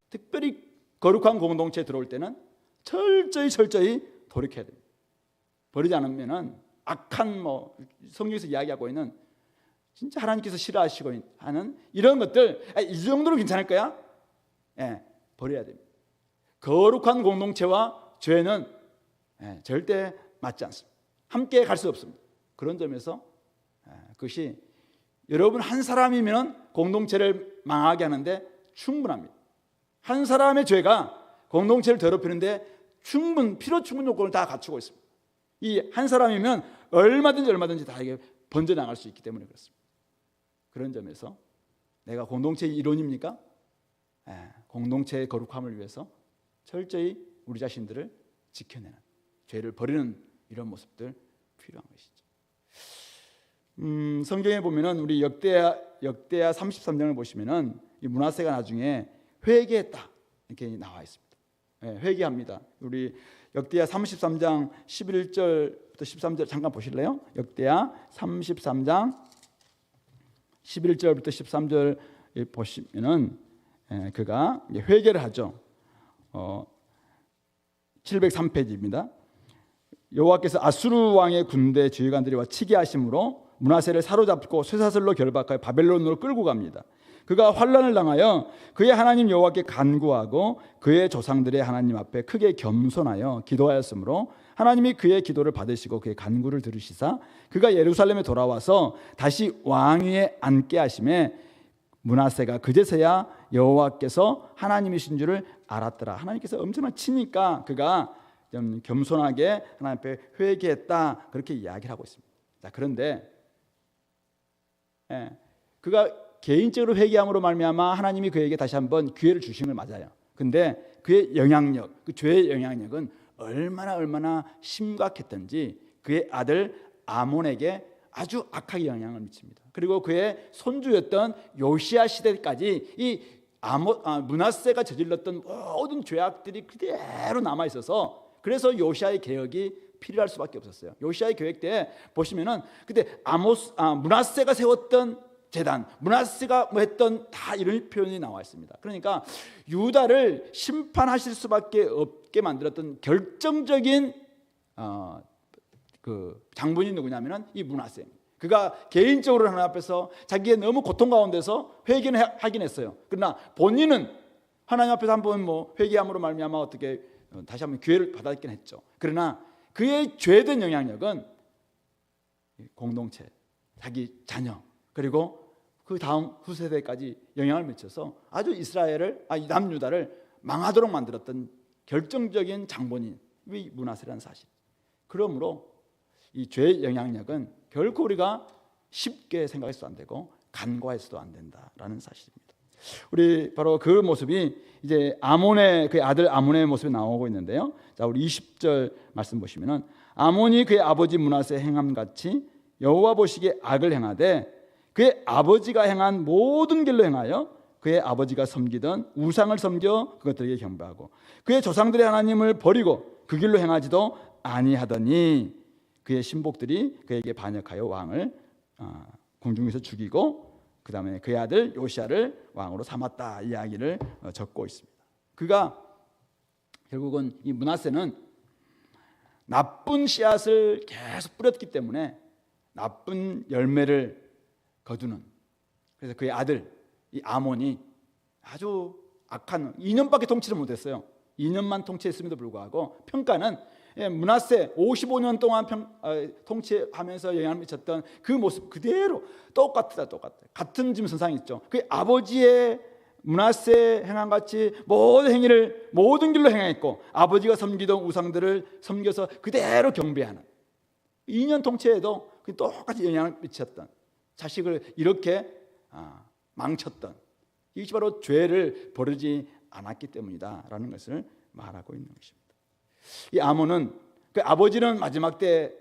특별히 거룩한 공동체에 들어올 때는 철저히 돌이켜야 됩니다. 버리지 않으면은 악한 성경에서 이야기하고 있는 진짜 하나님께서 싫어하시고 하는 이런 것들, 이 정도로 괜찮을 거야? 버려야 됩니다. 거룩한 공동체와 죄는 절대 맞지 않습니다. 함께 갈 수 없습니다. 그런 점에서 그것이 여러분 한 사람이면 공동체를 망하게 하는데 충분합니다. 한 사람의 죄가 공동체를 더럽히는데 필요 충분 요건을 다 갖추고 있습니다. 이 한 사람이면 얼마든지 다 이게 번져나갈 수 있기 때문에 그렇습니다. 그런 점에서 내가 공동체의 일원입니까? 공동체의 거룩함을 위해서 철저히 우리 자신들을 지켜내는, 죄를 버리는 이런 모습들 필요한 것이죠. 성경에 보면은 우리 역대하 33장을 보시면은 이 므낫세가 나중에 회개했다 이렇게 나와 있습니다. 회개합니다. 우리 역대하 33장 11절부터 13절 잠깐 보실래요? 역대하 33장 11절부터 13절 보시면은 그가 회개를 하죠. 703페이지입니다. 여호와께서 아수르 왕의 군대 지휘관들과 치게 하심으로 므낫세를 사로잡고 쇠사슬로 결박하여 바벨론으로 끌고 갑니다. 그가 환난을 당하여 그의 하나님 여호와께 간구하고 그의 조상들의 하나님 앞에 크게 겸손하여 기도하였으므로 하나님이 그의 기도를 받으시고 그의 간구를 들으시사 그가 예루살렘에 돌아와서 다시 왕위에 앉게 하심에 므낫세가 그제서야 여호와께서 하나님이신 줄을 알았더라. 하나님께서 엄청난 치니까 그가 좀 겸손하게 하나님 앞에 회개했다 그렇게 이야기를 하고 있습니다. 자, 그런데 그가 개인적으로 회개함으로 말미암아 하나님이 그에게 다시 한번 기회를 주신 걸 맞아요. 근데 그의 영향력, 그 죄의 영향력은 얼마나 심각했던지 그의 아들 아몬에게 아주 악하게 영향을 미칩니다. 그리고 그의 손주였던 요시야 시대까지 이 므낫세가 저질렀던 모든 죄악들이 그대로 남아 있어서 그래서 요시야의 개혁이 필요할 수밖에 없었어요. 요시야의 계획 때 보시면은 그때 므낫세가 세웠던 제단, 므낫세가 뭐 했던 다 이런 표현이 나와 있습니다. 그러니까 유다를 심판하실 수밖에 없게 만들었던 결정적인 그 장본이 누구냐면은 이 므낫세. 그가 개인적으로 하나님 앞에서 자기의 너무 고통 가운데서 회개는 하긴 했어요. 그러나 본인은 하나님 앞에서 한번 뭐 회개함으로 말미암아 어떻게 다시 한번 기회를 받았긴 했죠. 그러나 그의 죄된 영향력은 공동체, 자기 자녀 그리고 그 다음 후세대까지 영향을 미쳐서 아주 이스라엘을 남유다를 망하도록 만들었던 결정적인 장본인 이 므낫세라는 사실. 그러므로 이 죄의 영향력은 결코 우리가 쉽게 생각해서도 안 되고 간과해서도 안 된다라는 사실입니다. 우리 바로 그 모습이 이제 아몬의 그의 아들 아몬의 모습이 나오고 있는데요. 자, 우리 20절 말씀 보시면은 아몬이 그의 아버지 므낫세 행함 같이 여호와 보시기에 악을 행하되 그의 아버지가 행한 모든 길로 행하여 그의 아버지가 섬기던 우상을 섬겨 그것들에게 경배하고 그의 조상들의 하나님을 버리고 그 길로 행하지도 아니하더니 그의 신복들이 그에게 반역하여 왕을 궁중에서 죽이고 그 다음에 그의 아들 요시야를 왕으로 삼았다 이야기를 적고 있습니다. 그가 결국은 이 므낫세는 나쁜 씨앗을 계속 뿌렸기 때문에 나쁜 열매를 거두는, 그래서 그의 아들 이 아몬이 아주 악한 2년밖에 통치를 못했어요. 2년만 통치했음에도 불구하고 평가는 므낫세 55년 동안 통치하면서 영향을 미쳤던 그 모습 그대로 똑같다. 같은 지금 선상이 있죠. 그 아버지의 므낫세 행한 같이 모든 행위를 모든 길로 행했고 아버지가 섬기던 우상들을 섬겨서 그대로 경배하는 2년 통치에도 똑같이 영향을 미쳤던 자식을 이렇게 망쳤던 이것이 바로 죄를 버리지 않았기 때문이다라는 것을 말하고 있는 것입니다. 이 아몬은 그 아버지는 마지막 때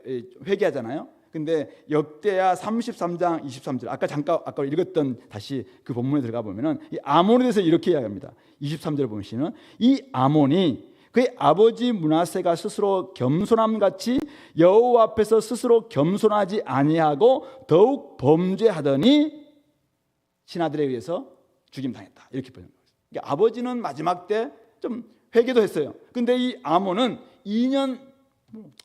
회개하잖아요. 근데 역대하 33장 23절 아까 읽었던 다시 그 본문에 들어가 보면은 이 아몬에 대해서 이렇게 이야기합니다. 23절 보시면 이 아몬이 그의 아버지 므낫세가 스스로 겸손함 같이 여호와 앞에서 스스로 겸손하지 아니하고 더욱 범죄하더니 신하들에 의해서 죽임당했다. 이렇게 보는 거예요. 그러니까 아버지는 마지막 때 좀 회개도 했어요. 근데 이 아몬은 2년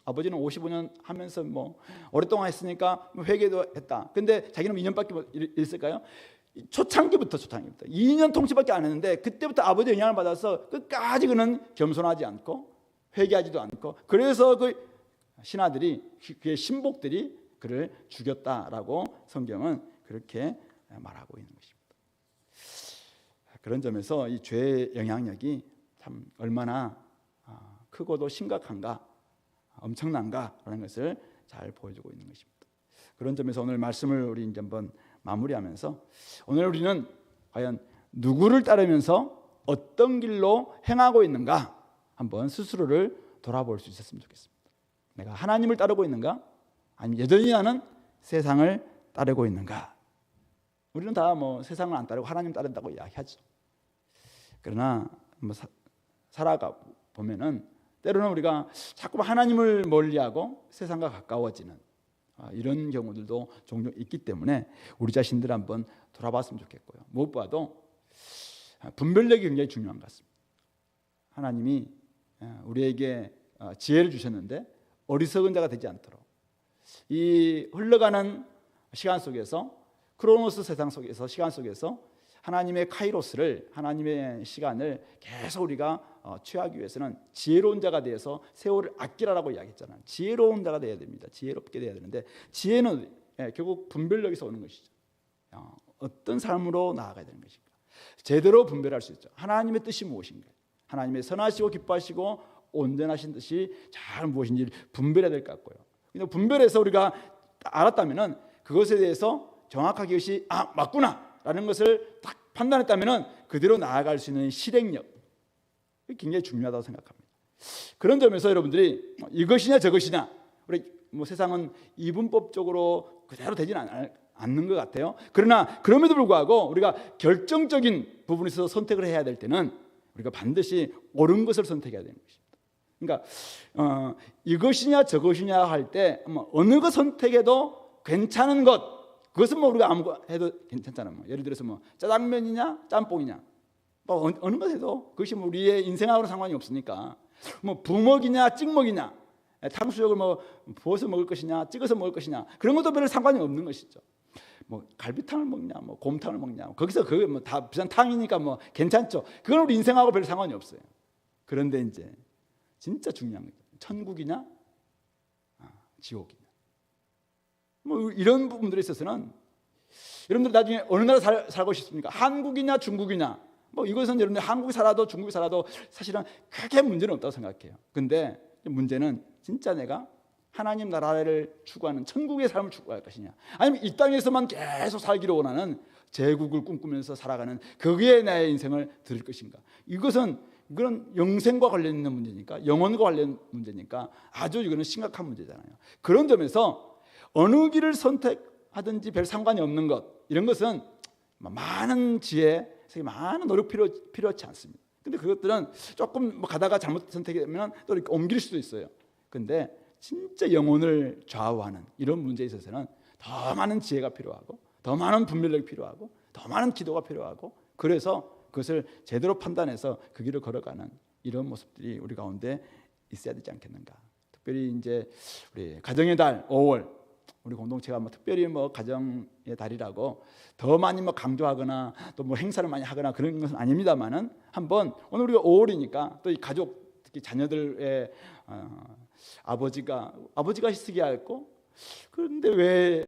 아버지는 55년 하면서 뭐 오랫동안 했으니까 회개도 했다. 근데 자기는 2년밖에 있을까요? 초창기부터 2년 통치밖에 안 했는데 그때부터 아버지의 영향을 받아서 끝까지 그는 겸손하지 않고 회개하지도 않고 그래서 그 신하들이 그의 신복들이 그를 죽였다라고 성경은 그렇게 말하고 있는 것입니다. 그런 점에서 이 죄의 영향력이 참 얼마나 크고도 심각한가 엄청난가라는 것을 잘 보여주고 있는 것입니다. 그런 점에서 오늘 말씀을 우리 이제 한번 마무리하면서 오늘 우리는 과연 누구를 따르면서 어떤 길로 행하고 있는가 한번 스스로를 돌아볼 수 있었으면 좋겠습니다. 내가 하나님을 따르고 있는가? 아니면 여전히 나는 세상을 따르고 있는가? 우리는 다 뭐 세상을 안 따르고 하나님 따른다고 이야기하죠. 그러나 뭐 살아가 보면은 때로는 우리가 자꾸 하나님을 멀리하고 세상과 가까워지는 이런 경우들도 종종 있기 때문에 우리 자신들 한번 돌아봤으면 좋겠고요. 무엇보다도 분별력이 굉장히 중요한 것 같습니다. 하나님이 우리에게 지혜를 주셨는데 어리석은 자가 되지 않도록 이 흘러가는 시간 속에서 크로노스 세상 속에서 시간 속에서 하나님의 카이로스를 하나님의 시간을 계속 우리가 취하기 위해서는 지혜로운 자가 되어서 세월을 아끼라라고 이야기했잖아요. 지혜로운 자가 되어야 됩니다. 지혜롭게 되어야 되는데 지혜는 결국 분별력에서 오는 것이죠. 어떤 삶으로 나아가야 되는 것인가. 제대로 분별할 수 있죠. 하나님의 뜻이 무엇인가. 하나님의 선하시고 기뻐하시고 온전하신 뜻이 잘 무엇인지 분별해야 될 것 같고요. 근데 분별해서 우리가 알았다면은 그것에 대해서 정확하게 이것이 맞구나라는 것을 딱 판단했다면 그대로 나아갈 수 있는 실행력, 굉장히 중요하다고 생각합니다. 그런 점에서 여러분들이 이것이냐 저것이냐, 우리 세상은 이분법적으로 그대로 되지는 않는 것 같아요. 그러나 그럼에도 불구하고 우리가 결정적인 부분에 있어서 선택을 해야 될 때는 우리가 반드시 옳은 것을 선택해야 되는 것입니다. 그러니까 이것이냐 저것이냐 할 때 어느 것 선택해도 괜찮은 것, 그것은 우리가 아무 거 해도 괜찮잖아요. 예를 들어서 짜장면이냐 짬뽕이냐, 어느 것 해도 그것이 우리의 인생하고는 상관이 없으니까, 부먹이냐 찍먹이냐, 탕수육을 부어서 먹을 것이냐 찍어서 먹을 것이냐, 그런 것도 별 상관이 없는 것이죠. 갈비탕을 먹냐 곰탕을 먹냐, 거기서 그게 다 비싼 탕이니까 괜찮죠. 그건 우리 인생하고 별 상관이 없어요. 그런데 이제 진짜 중요한 거죠. 천국이냐 지옥이냐, 이런 부분들에 있어서는 여러분들 나중에 어느 나라 살고 싶습니까? 한국이냐 중국이냐, 이것은 여러분들 한국에 살아도 중국에 살아도 사실은 크게 문제는 없다고 생각해요. 근데 문제는 진짜 내가 하나님 나라를 추구하는 천국의 삶을 추구할 것이냐, 아니면 이 땅에서만 계속 살기를 원하는 제국을 꿈꾸면서 살아가는 거기에 나의 인생을 드릴 것인가. 이것은 그런 영생과 관련 있는 문제니까, 영혼과 관련 문제니까 아주 이거는 심각한 문제잖아요. 그런 점에서 어느 길을 선택하든지 별 상관이 없는 것, 이런 것은 많은 지혜, 많은 노력 필요하지 않습니다. 근데 그것들은 조금 가다가 잘못 선택하면 또 이렇게 옮길 수도 있어요. 근데 진짜 영혼을 좌우하는 이런 문제에 있어서는 더 많은 지혜가 필요하고, 더 많은 분별력이 필요하고, 더 많은 기도가 필요하고, 그래서 그것을 제대로 판단해서 그 길을 걸어가는 이런 모습들이 우리 가운데 있어야 되지 않겠는가. 특별히 이제 우리 가정의 달 5월, 우리 공동체가 특별히 가정의 달이라고 더 많이 강조하거나 또 행사를 많이 하거나 그런 것은 아닙니다만은, 한번 오늘 우리가 5월이니까 또 이 가족, 특히 자녀들의 아버지가 희스기야였고, 그런데 왜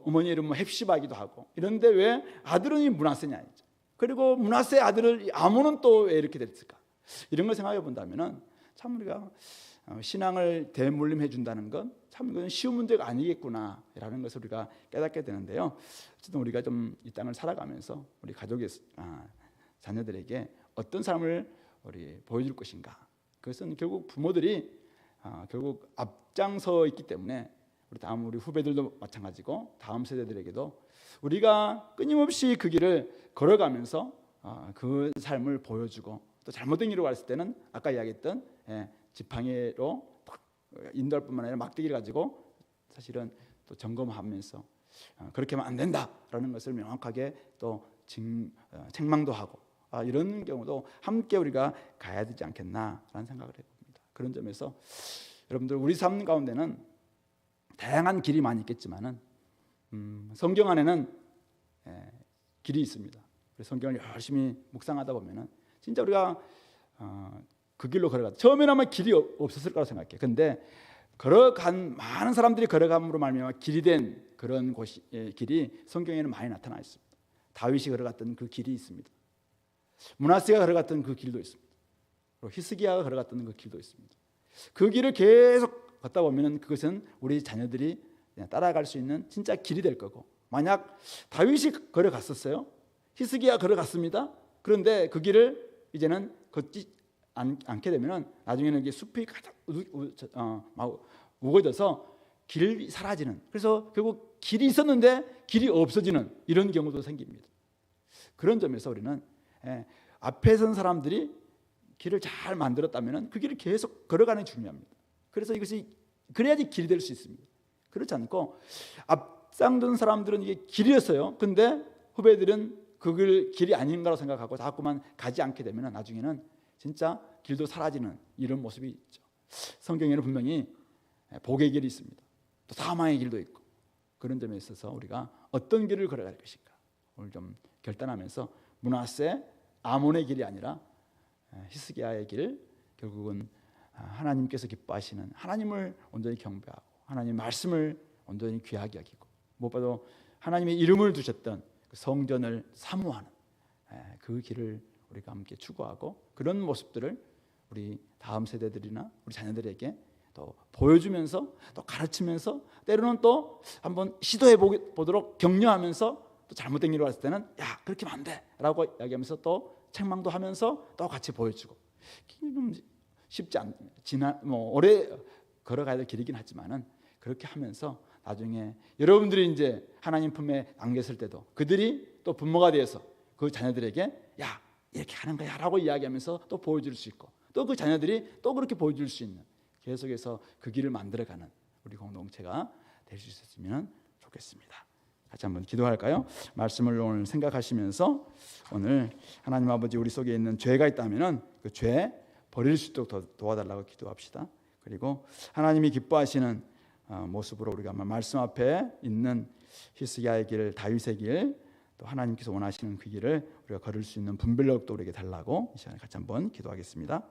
어머니 이름 헵시바기도 하고, 이런데 왜 아들은 이 므낫세냐, 그리고 므낫세 아들을 아몬은 또 왜 이렇게 됐을까? 이런 걸 생각해 본다면은 참 우리가 신앙을 대물림해 준다는 건 참 이건 쉬운 문제가 아니겠구나라는 것을 우리가 깨닫게 되는데요. 어쨌든 우리가 좀 이 땅을 살아가면서 우리 가족의 자녀들에게 어떤 삶을 우리 보여줄 것인가? 그것은 결국 부모들이 결국 앞장서 있기 때문에 우리 후배들도 마찬가지고 다음 세대들에게도 우리가 끊임없이 그 길을 걸어가면서 그 삶을 보여주고, 또 잘못된 길로 갔을 때는 아까 이야기했던 지팡이로 인도할 뿐만 아니라 막대기를 가지고 사실은 또 점검하면서 그렇게 하면 안 된다라는 것을 명확하게 또 책망도 하고, 이런 경우도 함께 우리가 가야 되지 않겠나라는 생각을 해봅니다. 그런 점에서 여러분들 우리 삶 가운데는 다양한 길이 많이 있겠지만은 성경 안에는 길이 있습니다. 성경을 열심히 묵상하다 보면은 진짜 우리가 그 길로 걸어가, 처음에는 아마 길이 없었을 거라고 생각해요. 근데 걸어간 많은 사람들이 걸어감으로 말미암아 길이 된 그런 길이 성경에는 많이 나타나 있습니다. 다윗이 걸어갔던 그 길이 있습니다. 므낫세가 걸어갔던 그 길도 있습니다. 그리고 히스기야가 걸어갔던 그 길도 있습니다. 그 길을 계속 걷다 보면은 그것은 우리 자녀들이 따라갈 수 있는 진짜 길이 될 거고, 만약 다윗이 걸어갔었어요, 히스기야 걸어갔습니다. 그런데 그 길을 이제는 걷지 않게 되면은 나중에는 이게 숲이 가득 우거져서 길이 사라지는, 그래서 결국 길이 있었는데 길이 없어지는 이런 경우도 생깁니다. 그런 점에서 우리는 앞에 선 사람들이 길을 잘 만들었다면은 그 길을 계속 걸어가는 게 중요합니다. 그래서 이것이 그래야지 길이 될 수 있습니다. 그렇지 않고 앞장던 사람들은 이게 길이었어요. 근데 후배들은 그 길이 아닌가로 생각하고 자꾸만 가지 않게 되면 나중에는 진짜 길도 사라지는 이런 모습이 있죠. 성경에는 분명히 복의 길이 있습니다. 또 사망의 길도 있고, 그런 점에 있어서 우리가 어떤 길을 걸어갈 것인가 오늘 좀 결단하면서 므낫세 아몬의 길이 아니라 히스기야의 길, 결국은 하나님께서 기뻐하시는 하나님을 온전히 경배하고 하나님의 말씀을 온전히 귀하게 여기고, 무엇보다도 하나님의 이름을 두셨던 그 성전을 사모하는 그 길을 우리가 함께 추구하고, 그런 모습들을 우리 다음 세대들이나 우리 자녀들에게 또 보여주면서 또 가르치면서 때로는 또 한번 시도해 보도록 격려하면서 또 잘못된 길로 갔을 때는 야 그렇게 하면 안 돼라고 이야기하면서 또 책망도 하면서 또 같이 보여주고 좀 쉽지 않 지난 오래 걸어가야 될 길이긴 하지만은 그렇게 하면서 나중에 여러분들이 이제 하나님 품에 안겼을 때도 그들이 또 부모가 되어서 그 자녀들에게 야 이렇게 하는 거야라고 이야기하면서 또 보여줄 수 있고 또 그 자녀들이 또 그렇게 보여줄 수 있는 계속해서 그 길을 만들어가는 우리 공동체가 될 수 있었으면 좋겠습니다. 같이 한번 기도할까요? 말씀을 오늘 생각하시면서 오늘 하나님 아버지 우리 속에 있는 죄가 있다면은 그 죄 버릴 수 있도록 도와달라고 기도합시다. 그리고 하나님이 기뻐하시는 모습으로 우리가 말씀 앞에 있는 히스기야의 길, 다윗의 길, 또 하나님께서 원하시는 그 길을 우리가 걸을 수 있는 분별력도 우리에게 달라고 이 시간에 같이 한번 기도하겠습니다.